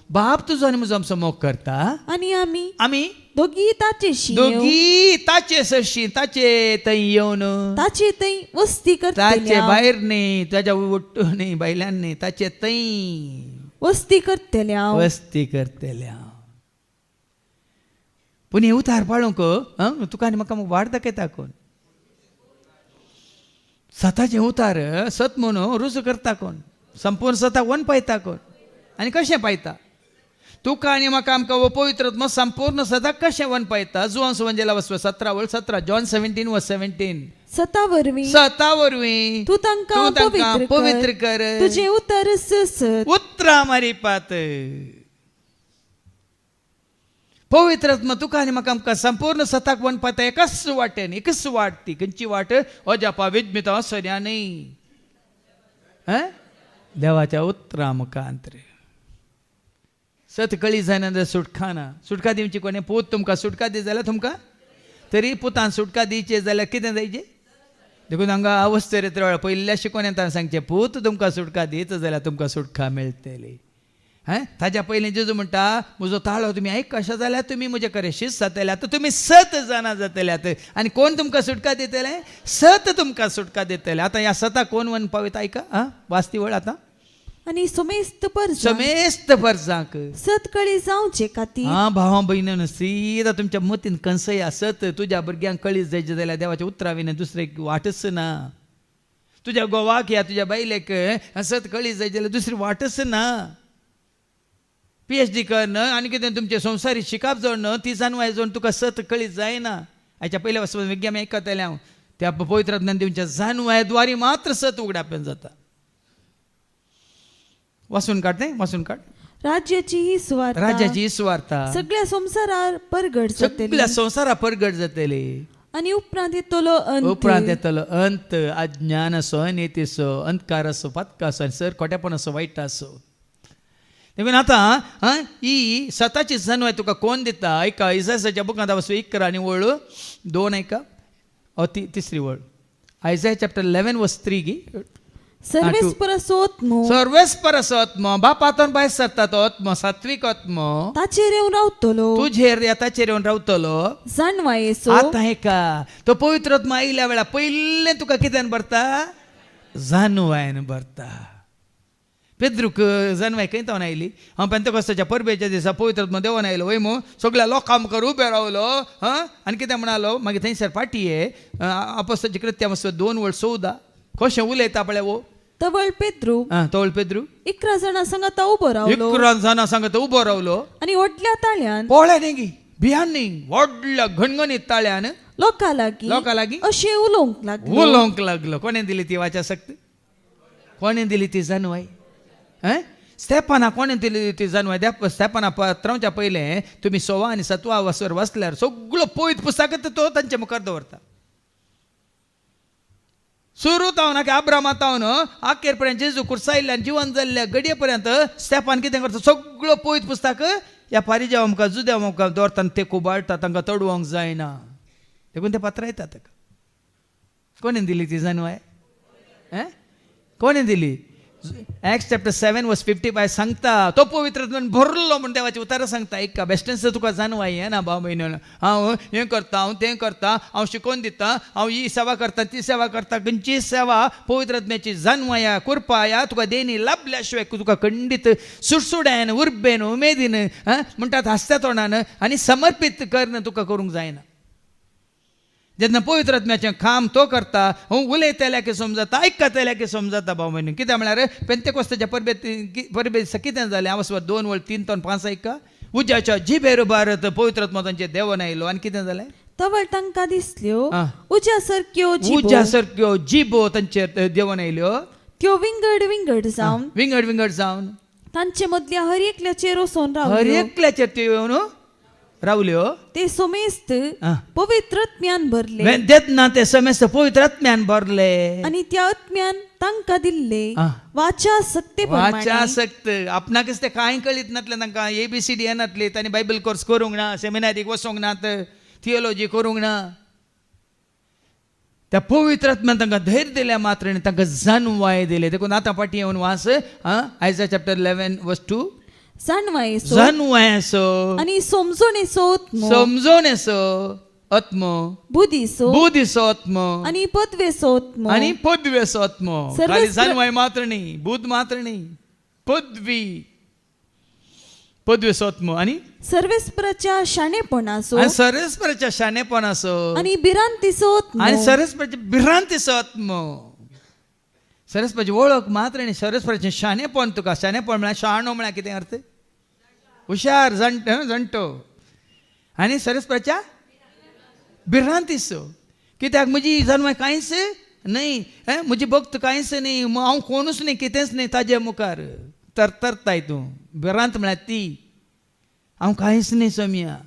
बाप तुजो आनी म्हजो आमचो मोग करता आनी आमी दोगी ताचेशी दोगी ताचे सरशी ताचे थंय येवन ताचे थंय वस्ती ताचे करतल्या भायर न्ही ताच्या वट्टू न्ही भायल्यान न्ही ताचे थंय वस्ती करतल्या वस्ती करतल्या पूण हे उतार पाळूंक तुका आनी म्हाका वाट दाखयता कोण सताचें उतार सत म्हणून रुजू करता कोण संपूर्ण सता वन पायता कोण आनी कशें पायता तुका आनी म्हाका आमकां पवित्र आत्मा संपूर्ण सदाक कशें वन पायता जुवान सुवंजेला वचप 17 जॉन 17:17 सता वरवीं तूं तांकां पवित्र कर तुजें उतर सत उतरां मारीपात पवित्र आत्मा तुका आनी म्हाका आमकां संपूर्ण सताक वन पायता एकाच वाटेन एकच वाट ती खंयची वाट अजापा विज्ञता सऱ्या न्ही देवाच्या उतरां मुखांत सत कळी जायना सुटका दिवची कोणें पूत तुमकां सुटका दी जाल्यार तुमकां तरी पुतान सुटका दिवचे जाल्यार कितें जायचें देखून हांगा अवस्थेर येता पयल्या शिकोवण्यान सांगचें पूत तुमकां सुटका दीत जाल्यार तुमकां सुटका मेळटली ताज्या पयलीं जेजू म्हणटा म्हजो ताळो तुमी आयक कशें जाल्यार तुमी म्हजे कडेन जातले आतां तुमी 7 जाणां जातल्यात आनी कोण तुमकां सुटका दितले 7 तुमकां सुटका दितले आतां ह्या 7 कोण वन पावयता आयका वाचती वळ आतां आनी समेस्त परजांक सत कळी जावचे खातीर भावा भयणीन सीदा तुमच्या मतीन कंसय आसत तुज्या भुरग्यांक कळीच जायचे जाल्यार देवाच्या उतरा विना दुसरे वाटच ना तुज्या गोवाक या तुज्या बायलेक सत कळीच जायचे जाल्यार दुसरी वाटच ना PhD कर आनी कितें तुमचे संवसारी शिकाप जोड ती जानवाय जोड तुका सत कळीच जायना हाच्या पयल्या वचून विज्ञान आयकतले हांव त्या पवित्र ज्ञान दिवच्या जानवाय द्वारी मात्र सत उगडापेन जाता वाचून काढ राज्याची ही सुवार्ता सगळ्या संसारार परगट जातली आनी उपरांत येतलो अंत अज्ञान असो अनिती असो अंधकार असो पातका असो सर खोटेपण असो वाईट असो देखून आतां ही सताची जन्माय तुका कोण दिता ऐका इसायाच्या बुकांत वचूं 1 आनी वळ 2 ऐका तिसरी वळ आयसाया चॅप्टर 11:3 गी सर्वेस्पर असो आत्मो बापातून भायर सरता तो आत्मो सात्विक आत्मो ताचेर येवन रावतलो तुजेर ताचेर येवन रावतलो जाणवायेचो आतां हेका तो पवित्र आत्मा आयल्या वेळा पयलें तुका कित्यान भरता जानवायन भरता पेद्रूक जानवाय खंय तावन आयली हांव पेंतकोस्ताच्या परबेच्या दिसा पवित्र आत्मा देवान आयलो वय मो सगळ्या लोकां मुखार उबे रावलो आनी कितें म्हणालो मागीर थंयसर पाटये अपोस्तलाची कृत्या 2:14 कशें उलयता पळय वो तवळ पेद्रू तवळ पेद्रू 11 जाणां सांगाता उबो रावलो 11 जाणां सांगता उबो रावलो आणि व्हडल्या ताळ्यान पोळ्या न्ही भियान न्ही व्हडल्या घणघणीत ताळ्यान लोकां लागीं अशें उलोवंक लागलो उलोवंक लागलो कोणें दिली ती वाचाशक्त कोणें दिली ती जानवाय स्तेफाना कोणें दिली ती जानवाय स्तेफाना पात्रांवच्या पयलें तुमी 6 आनी 7 वर्सार वाचल्यार सगळो पवित्र पुस्तक तो तांचे मुखार दवरता सुरू तावन अब्रामा तावन आखेर पर्यंत जेजू कुर्सायल्ल्यान जिवन जाल्ल्या घडये पर्यंत स्तेफान कितें करता सगळो पवित्र पुस्तक ह्या फारिजांवा मुखार जुद्या मुखार दवरता ते कुबाळटा तांकां तडोवंक जायना देखून ते पात्रां येतात ताका कोणें दिली ती जानवाय कोणें दिली Acts chapter 7:55 सांगता तो पवित्र आत्म्यान भरलो म्हण देवाची उतारां सांगता एक बेश्टेंच तुका जानवाय ना भाव भयण हांव हें करता हांव तें करता हांव शिकोवन दिता हांव ही सेवा करता ती सेवा करता खंयची सेवा पवित्र आत्म्याची जानवाया कुरपाया तुका देणी लाभल्या शिवाय तुका खंडीत सुटसुड्यान उर्बेन उमेदीन म्हणटात हास्या तोंडान आनी समर्पीत करन तुका करूंक जायना जेन्ना पवित्र आत्म्याचें काम तो करता उलयतल्या की समजता आयकतल्या की समजता भाव भयणी कित्याक म्हळ्यार पेंतेकोस्ताच्या परबे दिसा कितें जालें हांव 2:3-5 ऐका उज्याच्या जिबेर भारत पवित्र आत्मा तांचे देवान आयलो आनी कितें जालें तवळ तांकां दिसल्यो उज्या सारक्यो जिबो तांचेर देवान आयल्यो त्यो विंगड जावन तांचे मदल्या हर एकल्याचेर वचून हर एकल्याचेर त्यो येवन रावल्यो ते सोमेस्त पवित्र आत्म्यान भरले तेन्ना ते समेस्त पवित्र आत्म्यान भरले आणि त्या आत्म्यान तांकां दिल्ले वाचासक्त आपणाकच ते कांय कळीत नातलें तांकां ABCD येनातली तांणी बायबल कोर्स करूंक ना सेमिनारीक वचोंक नात थियोलॉजी करूंक ना त्या पवित्र आत्म्यान तांकां धैर्य दिल्या मात्र तांकां जानवाय दिले देखून आतां फाटीं येवन वाच आयजा चॅप्टर 11:2 जानवायसो आणि समजोनेसो आत्मो बुद्धीसो आत्मो आणि पदवेसो आत्मो खाली जानवाय मात्र न्ही बुध मात्र न्ही पदवेसो आत्मो आणि सर्वेस्पराच्या शाणेपणासो आणि बिरांतीसो आणि बिरांतीसो आत्मो सरस्वतीची वळख मात्र न्ही सरस्वतीचें शाणेपण तुका शाणेपण म्हळ्यार शाणो म्हळ्यार कितें अर्थ हुशार जाणटो आनी सरस्वतीच्या बिरांतीसो कित्याक म्हजी जानवाय कांयच न्ही म्हजी भक्त कांयच न्ही हांव कोणूच न्ही कितेंच न्ही ताजे मुखार तरतरताय तूं बिरांत म्हळ्यार ती हांव कांयच न्ही सोम्या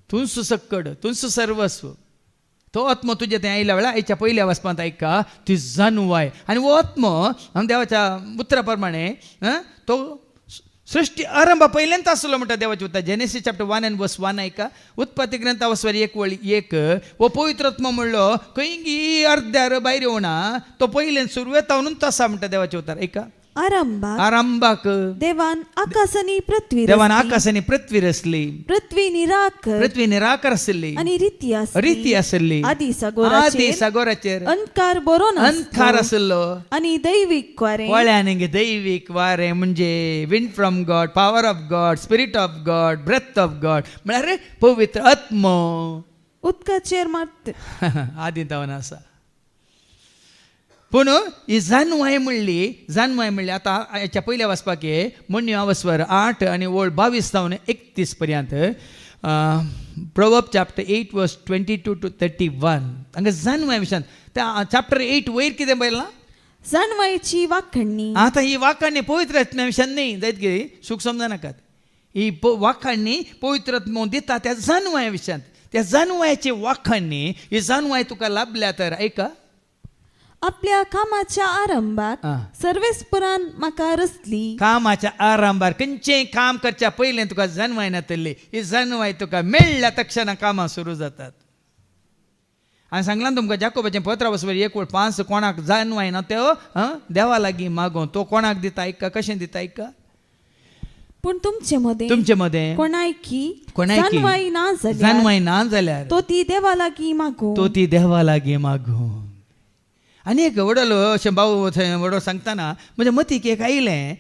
तूंच सक्कड तूंच सर्वस्व तो आत्मो तुजे थंय आयल्या वेळार आयच्या पयल्या वचपांत ऐका ती जानवाय आनी वो आत्मो हांव देवाच्या उतरा प्रमाणे तो सृष्टी आरंभ पयल्यांत आसलो म्हणटा देवाची उतर जेनेसीस चॅप्टर 1:1 ऐका उत्पत्ती ग्रंथा 1:1 वो पवित्र आत्मा म्हणलो खंय अर्ध्यार भायर येवना तो पयल्यान सुरवेतावनूच तसा म्हणटा देवाचे उतर ऐका आरंभाक देवान आकाश आनी पृथ्वी रचली पृथ्वी निराकार आसली आनी रीती आसली आदी सागोराचेर अंधकार आसलो आनी दैवीक वारे म्हणजे wind from God power of God spirit of God breath of God म्हळ्यार पवित्र आत्मो उदकाचेर मात आदी तावन आसा पूण ही जानवाय म्हणली आता याच्या पयल्या वचपाक म्हणून अवस्वर 8 आनी ओळ 22 जावन 31 पर्यंत प्रोवर्ब चॅप्टर 8:22-31 हांगा जानवाय विशयान त्या चॅप्टर 8 वयर कितें बरयलां जानवायची वाखाणणी आतां ही वाखाणणी पवित्र आत्म्या विशयान न्ही जायत कितें सूख समजनाकात ही वाखाणणी पवित्र आत्मो दिता त्या जानवाय विशयान त्या जानवायची वाखाणणी ही जानवाय तुका लाभल्या तर ऐका आपल्या कामाच्या आरंभात सर्वेस्परान म्हाका रचली कामाच्या आरंभार खंयचें काम करच्या पयलें तुका जानवाय नातली ही जानवाय तुका मेळ्ळ्या तक्षण कामां सुरू जातात हांवें सांगलां तुमकां जाकोबाचें पत्र 1:5 कोणाक जानवाय ना त्यो देवा लागीं मागो तो कोणाक दिता ऐका कशें दिता ऐका पूण तुमचे मदें कोणायकी जानवाय ना जाल्यार तो ती देवा लागीं मागो आनी एक वडलो अशें भाऊ थंय वडो सांगताना म्हणजे मतीक एक आयलें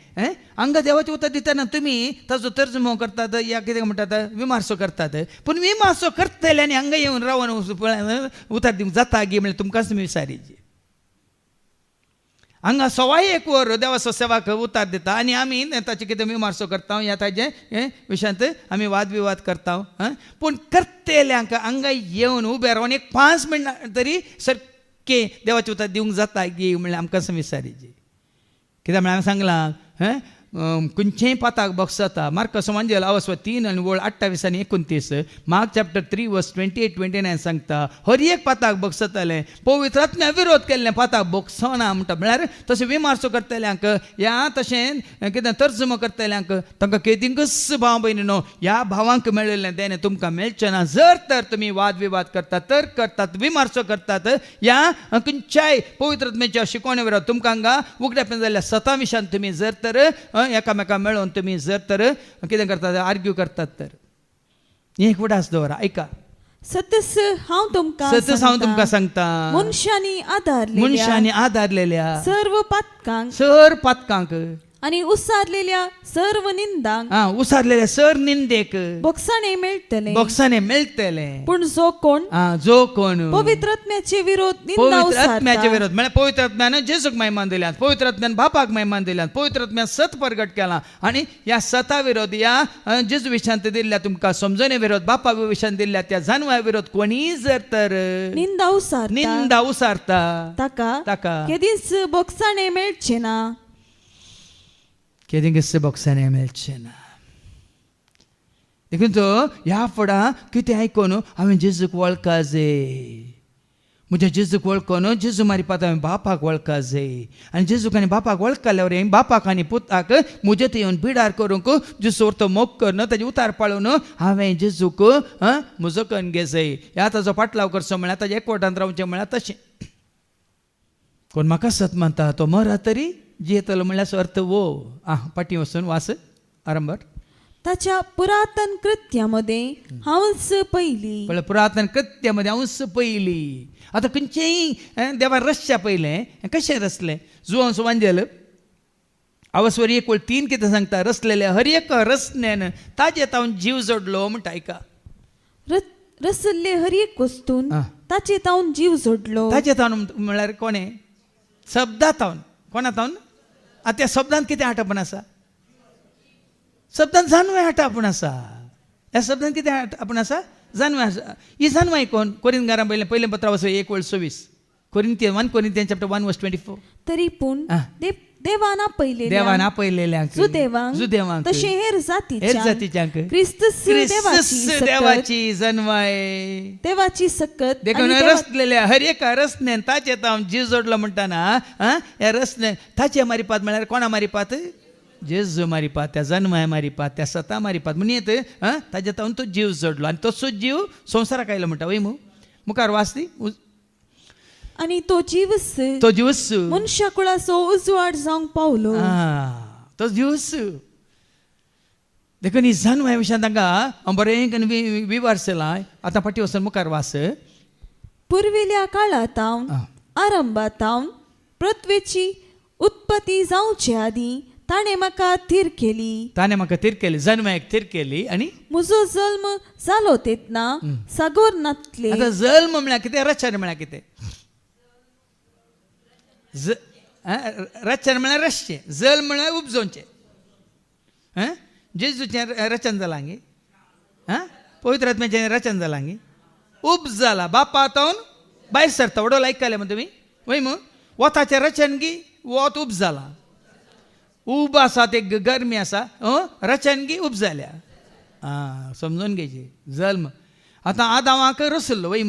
हांगा देवाचें उतर दितना तुमी ताजो तर्जुमो करतात या कितें म्हणटात विमारसो करतात पूण विमारसो करतले आनी हांगा येवन रावन उतर दिवंक जाता गे म्हणल्यार तुमकांच तुमी विचारीचे हांगा सवाय एक वर देवाचो सेवाक उतार दिता आनी आमी ताचे कितें विमारसो करता ह्या ताजे विशयांत आमी वाद विवाद करता पूण करतेल्यांक हांगा येवन उबे रावन एक 5 मिनटां तरी सारके देवाचे उतर दिवंक जाता गे म्हणल्यार आमकां विचारीचे कित्याक म्हळ्यार हांवें सांगलां खंयचेय पाताक बॉक्स जाता मार्कस एवांजेल अवस्व 3 आनी वळ 28 आनी 29 मार्क चॅप्टर 3 वर्स 28-29 सांगता हर एक पाताक बॉक्स जातालें पवित्र आत्म्या विरोध केल्लें पाताक बॉक्सना म्हणटा म्हळ्यार तशें विमारसो करतल्यांक या तशें कितें तर्जुमो करतल्यांक तांकां केदींकच भाव भयणीनो ह्या भावांक मेळिल्लें देणें तुमकां मेळचें ना जर तर तुमी वाद विवाद करतात तर करतात विमारसो करतात ह्या खंयच्याय पवित्र आत्म्याच्या शिकवणे विरोध तुमकां हांगा उगड्यापण जाल्ल्या 7 विशयान तुमी जर तर एकामेका मेळोन तुमी जर तर कितें करतात आर्ग्यू करतात तर एक उडास दवरा ऐका सतस हांव तुमकां सांगता मनशांनी आदारलेल्या सर्व पातकांक आनी उसारलेल्या सर्व निंदांक उसारलेल्या सर निंदेक बोक्साणे मेळटले पूण जो कोण पवित्र आत्म्याचे विरोध म्हणजे पवित्र आत्म्यान जेजूक महिमान दिल्यात पवित्र आत्म्यान बापाक महिमान दिल्यात पवित्र आत्म्यान सत प्रगट केला आणि या सता विरोध या जेजू विशयांत दिल्ल्या तुमकां समजणे विरोध बापा विशयांत दिल्ल्या त्या जानवा विरोध कोणी जर तर निंदा उसारता ताका केदीच बोक्साणे मेळचे ना केदींच बोक्साणे मेळचे ना देखून तो ह्या फुडा कितें आयकोन हांवें जेजूक वळखा जाय म्हज्या जेजूक वळखोन जेजू मारिपात हांवें बापाक वळखा जाय आनी जेजूक आनी बापाक वळखल्यावर हांवें बापाक आनी पुताक म्हजे थंय येवन बिडार करूंक जेजू तो मोग करन ताजे उतार पाळून हांवें जेजूक म्हजो करून घे जाय ह्या ताजो फाटलाव करचो म्हळ्यार ताजे एकवटांत रावचें म्हळ्यार तशें कोण म्हाका सत म्हणटा तो मरा तरी जियेतलो म्हणल्यार अर्थ वो पाटी वचून वास आरंभार ताच्या पुरातन कृत्यामध्ये हांवच पयली म्हणल्यार पुरातन कृत्यामध्ये हांवच पयली आतां खंयचेय देवा रसच्या पयलें कशें रसलें जुवांस वांजेल अवस्वर 1:3 कितें सांगता रसलेले हर एक रसण्यान ताजेत हांव जीव जोडलो म्हणटा आयका रसल्ले हर एक वस्तून ताचेत हांव जीव जोडलो ताजेत हांव म्हळ्यार कोणें शब्दांत हांव कोणात हांव आतां त्या शब्दांत कितें आटापण आसा शब्दांत जानवें आटापण आसा ह्या शब्दांत कितें आटापण आसा जानवें आसा ही जानवाय कोण कोरिंथकारां पयलें पत्र 1:26 कोरिंथियन 1 Corinthians chapter 1 verse 24 तरी पूण देवान आपयलेल्यांक जुदेवांक तशें हेर जातीच्यांक क्रिस्त देवाची जन्माय देवाची सकत देखून रसलेल्या हर एका रसण्यान ताचेत हांव जीव जोडलो म्हणटाना ह्या रसण्यान ताचे मारिपात म्हळ्यार कोणा मारिपात जेजू मारिपात त्या जन्माय मारिपात त्या सता मारिपात म्हण येत ताचेत हांव तो जीव जोडलो आनी तसो जीव संवसाराक आयलो म्हणटा वय मुखार वाचती आणि तो जीवस मनुष्या कुळाचो उजवाड जावंक पावलो तो जीवस देखून ही जानवा विशयान तांकां बरें विवारसला आतां फाटी वचून मुखार वास पुर्विल्या काळांत आरंभात पृथ्वीची उत्पत्ती जावचे आदी ताणें म्हाका थीर केली जन्माक थीर केली आनी म्हजो जल्म जालो तेन्ना सागोर नातले आतां जल्म म्हळ्यार कितें रचन म्हळ्यार कितें रचन म्हळ्यार रचचें जल्म म्हळ्यार उपजोवचें जेजूचें रचन जालां गे पवित्र आत्म्याचें रचन जालां गे उपज जाला बापा तावन भायर सरता वडो आयकले म्हण तुमी वय वताचें रचन गी वत उपज जाला उब आसा ते गरमी आसा रचन गी उपज जाल्या समजून घेवची जल्म आतां आदावांक रसल्लो वय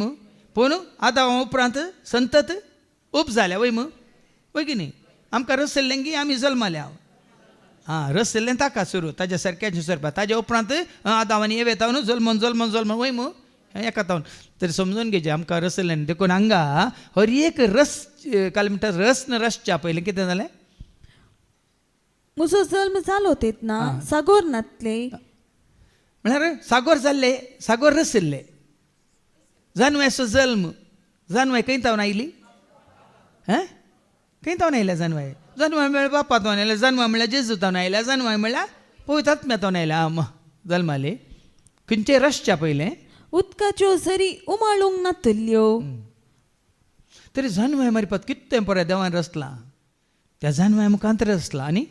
पूण आदावा उपरांत संतत उपज जाल्या वय की न्ही आमकां रसल्लें गी आमी जल्माल्या रसल्लें ताका सुरू ताज्या सारक्याचें सरपा ताज्या उपरांत आदावांनी येवेता न्हू जल्मन वय एका तावन तरी समजून घेवचें आमकां रसल्लें देखून हांगा हर एक रस काल म्हणटा रस न रसच्या पयलें कितें जालें म्हजो जल्म जालो तेन्ना सागोर नातले म्हळ्यार सागोर जाल्ले सागोर रसल्ले जानवेचो जल्म जानवे खंय तावन आयली हां खंय तो आयल्या जन्माय जन्मा म्हळ्यार बापा तो आयल्या जन्मा म्हळ्यार जेजू तो आयल्या जन्मा म्हळ्यार पवित्र आत्म्या तो आयल्या जल्माले खंयचे रसच्या पयलें उदकाच्यो झरी उमाळूंक नातल्यो. तरी जन्माय मारिपात कितें पळय देवान रचलां त्या जन्माय मुखांतर रचलां आनी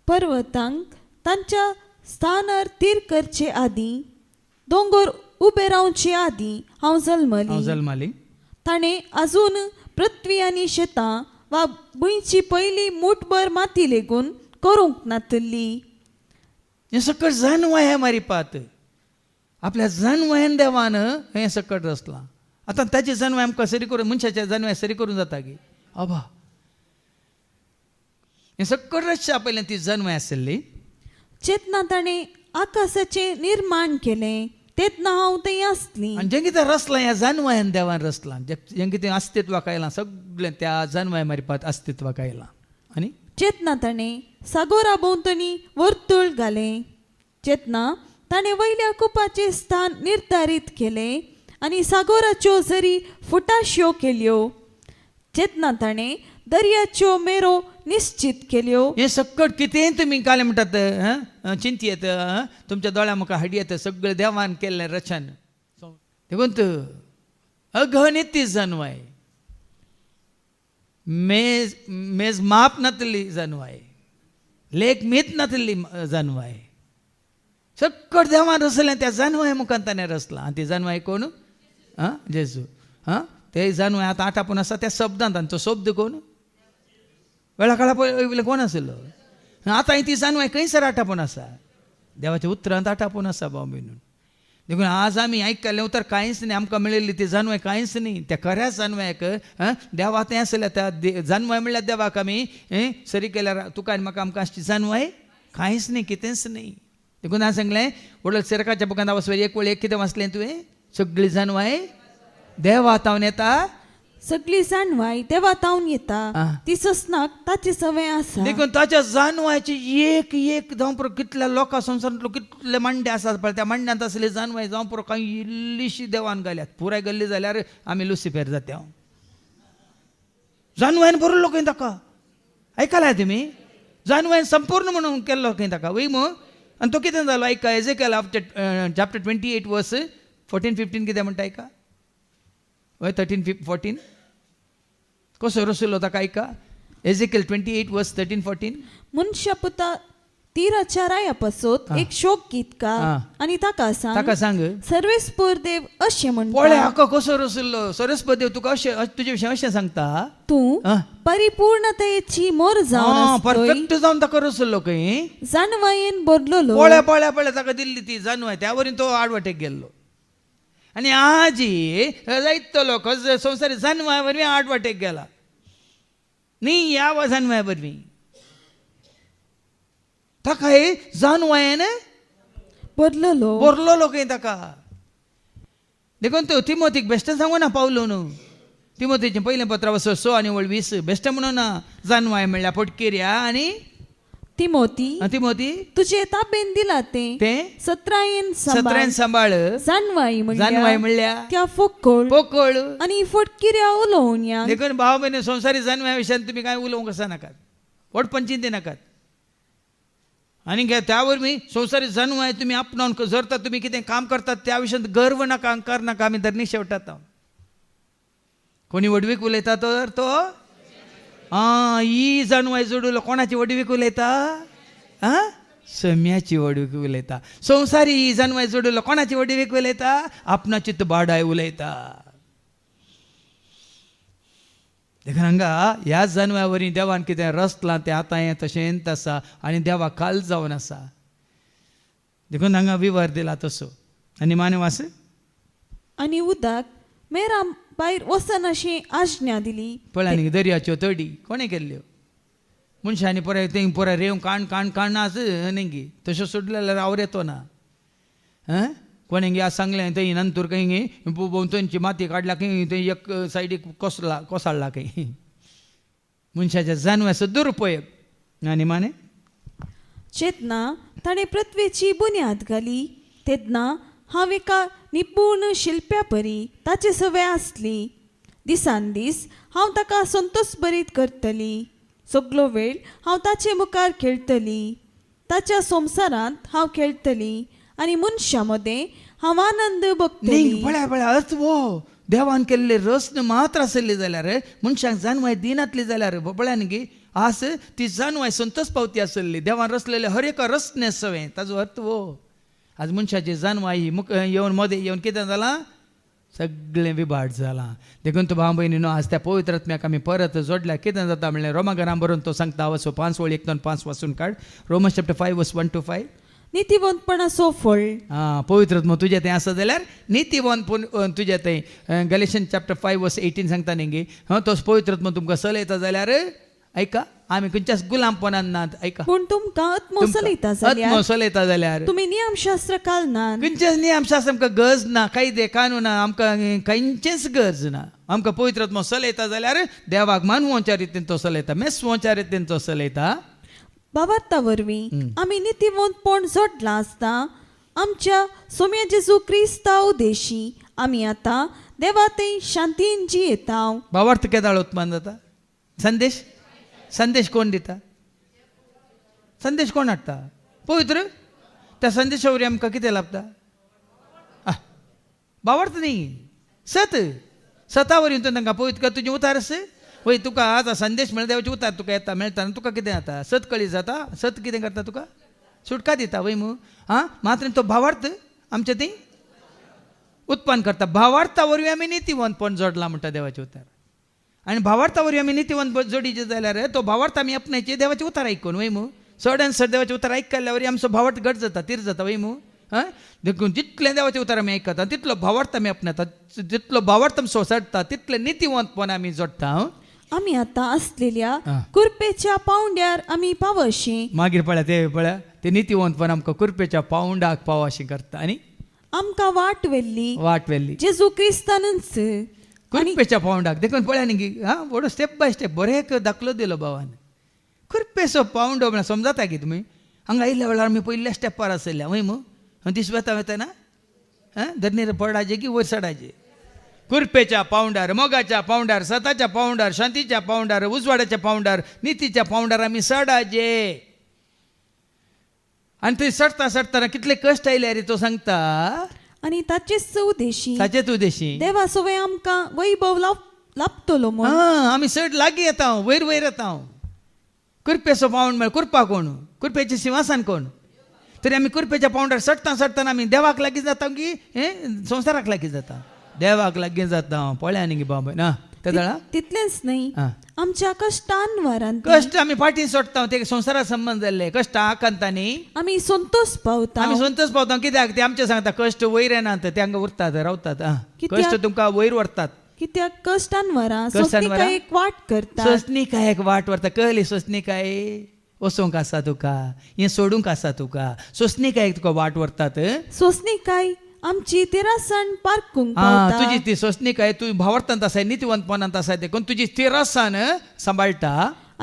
पर्वतांक तांच्या स्थानार तीर करचे आदीं दोंगर उबे रावचे आदीं हांव जल्मली. जल्माली ताणें आजून पृथ्वी आनी शेतां वा भुंयची पयली मूठभर माती लेगून करूंक नातली. हें सकट जन्माय हें मारिपात आपल्या जन्मायन देवान हें सकट रचलां. आतां ताची जन्माय आमकां सरी करून मनशाच्या जन्माय सरी करून जाता गे अबा हें सकट रचच्या पयलें ती जन्माय आसली. चेतना ताणें आकाशाचें निर्माण केलें तेतना हांव थंय आसली. आनी जें कितें रचलां ह्या जन्मायन देवान रचलां जें कितें अस्तित्वाक आयलां सगळें त्या जन्माय मारिपात अस्तित्वाक आयलां. आनी चेतना ताणें सागोरा भोंवतणी वर्तुळ घालें. चेतना ताणें वयल्या कुपाचें स्थान निर्धारीत केलें आनी सागोराच्यो झरी फुटाश्यो केल्यो. चेतना ताणें दर्याच्यो मेरो निश्चित केल्यो. हें सकट कितें तुमी काले म्हणटात चिंतयेत तुमच्या दोळ्या मुखार हाडयेत सगळें देवान केल्लें रचन देखून अगणित जन्माय मेज माप नातली जन्माय लेख मीत नातली जन्माय सकट देवान रचलें त्या जन्माय मुखार ताणें रचलां. आनी ती जन्माय कोण जेजू ते जन्माय आतां आटापून आसा त्या शब्दांत तांचो शब्द कोण वेळा काळा पयलीं कोण आसलो आतां ती जन्माय खंयसर आटापून आसा देवाच्या उतरांत आटापून आसा बाबीनून. देखून आज आमी आयकल्लें उतर कांयच न्ही आमकां मेळिल्ली ती जन्माय कांयच न्ही. त्या खऱ्या जन्मायक देवा तें आसलें त्या जन्माय म्हणल्यार देवाक आमी सरी केल्यार तुका आनी म्हाका आमकां आसची जन्माय कांयच न्ही कितेंच न्ही. देखून हांवें सांगलें वडलो सिरकाच्या बुकांत वचून एक वेळ एक कितें वाचलें तुवें सगळी जन्माय देवा तावन येता सगळी जाणवाय देवा तावन येता ती ससनाक ताची सवय आसा. देखून ताच्या जानवायची एक एक जावं पुरो कितल्या लोकां संवसारांतलो कितले मांडे आसात पळय त्या मांड्यांत असले जानवाय जावं पुरो कांय इल्लीशी देवान घाल्यात पुराय गल्ली जाल्यार आमी लुसिफेर जाता जानवायन भरलो खंय ताका आयकलाय तुमी जानवायन संपूर्ण म्हणून केल्लो खंय ताका वय मग आनी तो कितें जालो आयका एजेकियल चॅप्टर 28 वर्स 14-15 कितें म्हणटा आयका वय 13-14 कसो रचलो ताका आयका एजेकियल 28 वर्स 13-14 मनशा पुता तीराच्या राया पासत एक शोक गीत का आनी ताका सांग सर्वेस्पर देव अशें म्हणटा पळय हाका कसो रचलो सर्वेस्पर देव तुका अशें तुजे विशीं अशें सांगता तूं परिपूर्णतेची मोर जावन परफेक्ट जावन ताका रचलो खंय जानवायेन भरलेलो पळय पळय पळय ताका दिल्ली ती जानवाय त्या वरीन तो आडवटेक गेल्लो आनी आजी जायतो लोक संवसारी जानवाय वरवीं आडवटेक गेला न्ही ह्या जानवाय वरवीं ताका हे जानवायेन भरलेलो खंय ताका देखून तो तिमोथीक बेश्टें सांगू ना पावलो न्हू तिमोथीचें पयलें पत्र 6 आनी 20 बेश्टें म्हणून ना जानवाय म्हणल्यार पटकेऱ्या आनी तिमोथी तुजे ताबेन दिला ते सत्रायेन सांबाळ जानवाय म्हणल्यार त्या पोकळ आनी फटकिऱ्या उलोवन या देखून भाव भयणी संवसारी जानवाय विशयान तुमी कांय उलोवंक आसा नाकात वडपण चिंते नाकात आनी त्या वरवीं संवसारी जानवाय तुमी आपणावन जर तर तुमी कितें काम करतात त्या विशयान गर्व नाका अहंकार नाका आमी धरणी शेवटात कोणी वडवीक उलयता तर तो ही जानवाय जोडूलो कोणाची वडवीक उलयता सम्याची वडवीक उलयता संवसारी ही जानवाय जोडूलो कोणाची वडवीक उलयता आपणाची बाडाय उलयता देखून हांगा ह्या जानवाय वरवीं देवान कितें रचलां तें आतां हें तशेंच आसा आनी देवा काल जावन आसा देखून हांगा विवर दिला तसो आनी मानवास आनी उदक मेरा भायर वचन अशी आज्ञा दिली पळय आनी दर्याच्यो तडी कोणें केल्ल्यो मनशांनी पळय थंय पळय रेंव काण आस न्ही तश्यो सोडले जाल्यार आवड येतो ना कोणें आज सांगलें थंय नंतर खंय भोंवतणची माती काडल्या खंय थंय एक सायडीक कोसळ्ळा खंय मनशाच्या जानवाचो दुरुपयोग आनी माने चेतना ताणें पृथ्वीची बुन्याद घाली तेन्ना हांव एका निपुण शिल्प्या परी ताची सवय आसली दिसान दीस हांव ताका संतोष बरीत करतली. सगळो वेळ हांव ताचे मुखार खेळटली. ताच्या संवसारांत हांव खेळटली आनी मनशां मदें हांव आनंद भोगतली. बळ्या बळ्या अर्थ वो देवान केल्ले रस्न मात्र आसले जाल्यार मनशांक जाणवाय दिनातली जाल्यार बळ्यान गे आस ती जाणवाय संतोष पावती आसली. देवान रचलेले हर एका रचने सवें ताजो अर्थ वो. आज मनशाची जाणवाय येवन मदें येवन कितें जालां सगळें विभाट जालां. देखून तो भाव भयणीनो आज त्या पवित्र आत्म्याक आमी परत जोडल्या. कितें जाता म्हणल्यार रोमाघरां बरोवन तो सांगता वचो 5 वळी 1-5 वाचून काड. रोमन्स चॅप्टर 5 वर्स 1-5. नितीवंतपणाचो फळ. पवित्र आत्मा तुजें तें आसा जाल्यार नितीवंतपण तुजें तें. गॅलेशियन्स चॅप्टर 5 वर्स 18 सांगता न्ही गे. तो पवित्र आत्मा तुमकां चलयता जाल्यार ऐका आमी खंयच्याच गुलामपणान नात. ऐका पूण तुमकां आत्मो चलयता जाल्यार चलयता जाल्यार तुमी नियमशास्त्र कालनात. खंयचेच नियमशास्त्र आमकां गरज ना. कायदे कानून आमकां खंयचेच गरज ना. आमकां पवित्र आत्मा चलयता जाल्यार देवाक मानवोच्या रितीन तो चलयता. मेसवोच्या रितीन तो चलयता. बाबात्ता वरवीं आमी नितीवंतपण जोडलां आसता आमच्या सोम्या जेजू क्रिस्तांव देशी आमी आतां देवा थंय शांतीन जियेतांव. भावार्थ केदाळ उत्पन्न जाता. संदेश कोण दिता. संदेश कोण हाडटा. पवित्र. त्या संदेशा वरवीं आमकां कितें लाभता. भावार्थ न्ही सता वरवीं तूं तांकां पवित्र तुजें उतार आस वय तुका आतां संदेश म्हळ्यार देवाचे उतार तुका येता मेळटा आनी तुका कितें जाता सत कळी जाता. सत कितें करता तुका सुटका दिता वय मू. मात्र तो भावार्थ आमच्या थंय उत्पन्न करता. भावार्था वरवीं आमी नितीवंतपण जोडला म्हणटा देवाचे उतार. आनी भावार्था वरवीं आमी नितीवंत जोडीचे जाल्यार तो भावार्थ आमी आपणायचे देवाचे उतार आयकून वय मू. चड देवाचे उतार आयकल्या वरी आमचो भावार्थ घट जाता तीर जाता वय मू. देखून जितले देवाचे उतार आमी आयकता तितलो भावार्थ आमी आपणाता. जितलो भावार्थ आमी सोंसडटा तितले नितीवंतपण आमी जोडटा. आमी आतां आसलेल्या कुरपेच्या पावंड्यार आमी पावशी. मागीर पळया ते नितीवंतपण आमकां कुरपेच्या पावंडाक पाव अशें करता. आनी आमकां वाट वेल्ली जेजू क्रिस्तानच कुरपेच्या पावंडाक. देखून पळया न्ही बरो स्टेप बाय स्टेप बरे दाखलो दिलो भावान. कुरपेचो पावंडो म्हळ्यार समजता की तुमी. हांगा आयिल्ल्या वेळार आमी पयल्या स्टेपार आसल्या वय मू. दीस वेता ना धरणीर पडाचे की वयर चडाचे. कुरपेच्या पावंडार मोगाच्या पावंडार सताच्या पावंडार शांतीच्या पावंडार उजवाड्याच्या पावंडार नितीच्या पावंडार आमी चडाचे. आनी थंय चडटा चडटाना कितले कश्ट आयले रे तो सांगता. आनी ताचेच उद्देशी ताचेच उद्देशी देवा सवय आमकां वैभव लाभतलो म्हूण आमी चड लागीं येता वयर येता. कुरपेचो पावंड म्हळ्यार कुरपा कोण. कुरपेचें सिंहासन कोण. तरी आमी कुरपेच्या पावंडार चडटाना आमी देवाक लागीं जाता की संवसाराक लागीं जाता. देवाक लागीं जाता. पळया न्ही गे बाबा ना ते जाळा. तितलेंच न्हय आमच्या कश्टान वरांत कश्ट आमी फाटीं सोडटा. ते संवसाराक संबंध जाल्ले कश्ट आकांतांनी आमी संतोष पावता. आमी संतोष पावता. कित्याक ते आमचे सांगता कश्ट वयर येनात ते हांगा उरतात रावतात. कश्ट तुमकां वयर व्हरतात. कित्याक कश्टान वरां सोंसणीकायेक वाट करता. सोंसणीकायेक वाट व्हरता. कळ्ळी सोंसणीकाय वचोंक आसा तुका हें सोडूंक आसा तुका. सोंसणीकायेक तुका वाट व्हरतात. सोंसणीकाय आमची तिरासन पारकूंक तुजी ती सोंसणीकाय तूं भावार्थांत आसाय नितीवंतपणांत आसाय देखून तुजी तिरासन सांबाळटा.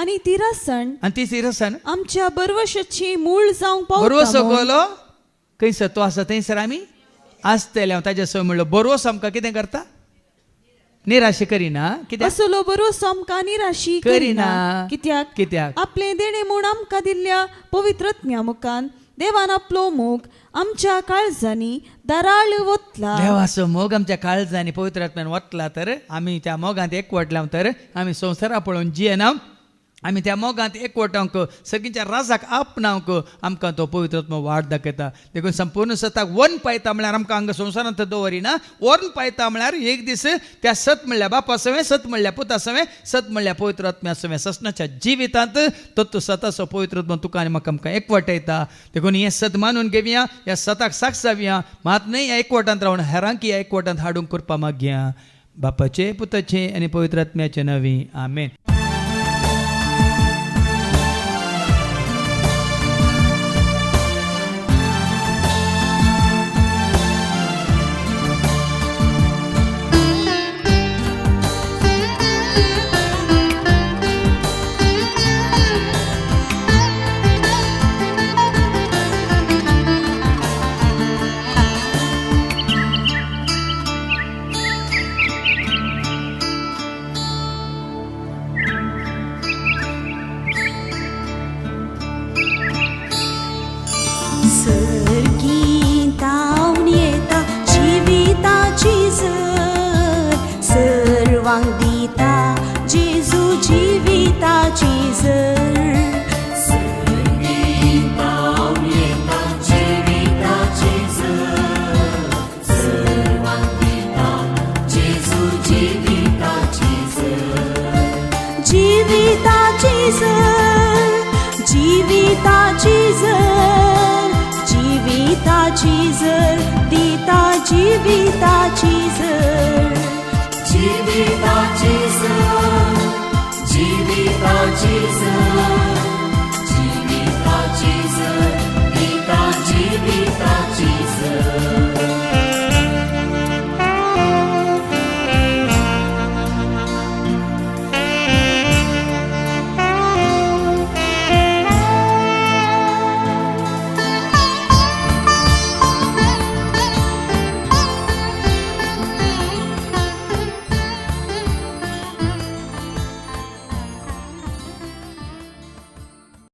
आनी तिरासन आनी ती तिरासन आमच्या बरवशाची मूळ जावंक पावता. बरोवसो गोलो खंयसर तो आसा थंयसर आमी आसतले. हांव ताजे सवय म्हणलो बरोवसो आमकां कितें करता निराशी करिना. कित्याक असलो बरोवसो आमकां निराशी करिना. कित्याक आपले देणे म्हूण आमकां दिल्ल्या पवित्र आत्म्या मुखान देवान आपलो मोग आमच्या काळजांनी दाराळ वतला. देवाचो मोग आमच्या काळजांनी पवित्र आत्म्यान वतला तर आमी त्या मोगांत एकवटल्या तर आमी संवसारा पळोवन जियेना. आमी त्या मोगांत एकवटांक सगळींच्या राजाक आपणावंक आमकां तो पवित्र आत्मा वाट दाखयता. देखून संपूर्ण सताक वन पायता म्हळ्यार आमकां हांगा संवसारांत दवरिना. वन पायता म्हळ्यार एक दीस त्या सत म्हणल्यार बापा सवें सत म्हणल्यार पुता सवें सत म्हणल्यार पवित्र आत्म्या सवें ससनाच्या जिवितांत तो सताचो पवित्र आत्मा तुका आनी म्हाका आमकां एकवटयता. देखून हें सत मानून घेवया. ह्या सताक साक्ष जावया. मात न्हय ह्या एकवटांत रावन हेरांक ह्या एकवटांत हाडूंक करपा मागया. बापाचे पुताचे आनी पवित्र आत्म्याचे नांवी आमेन. जीविताची झर जीविताची झर जीविताची झर जीविताची झर दिता जीविताची झर जीविताची झर जीविताची झर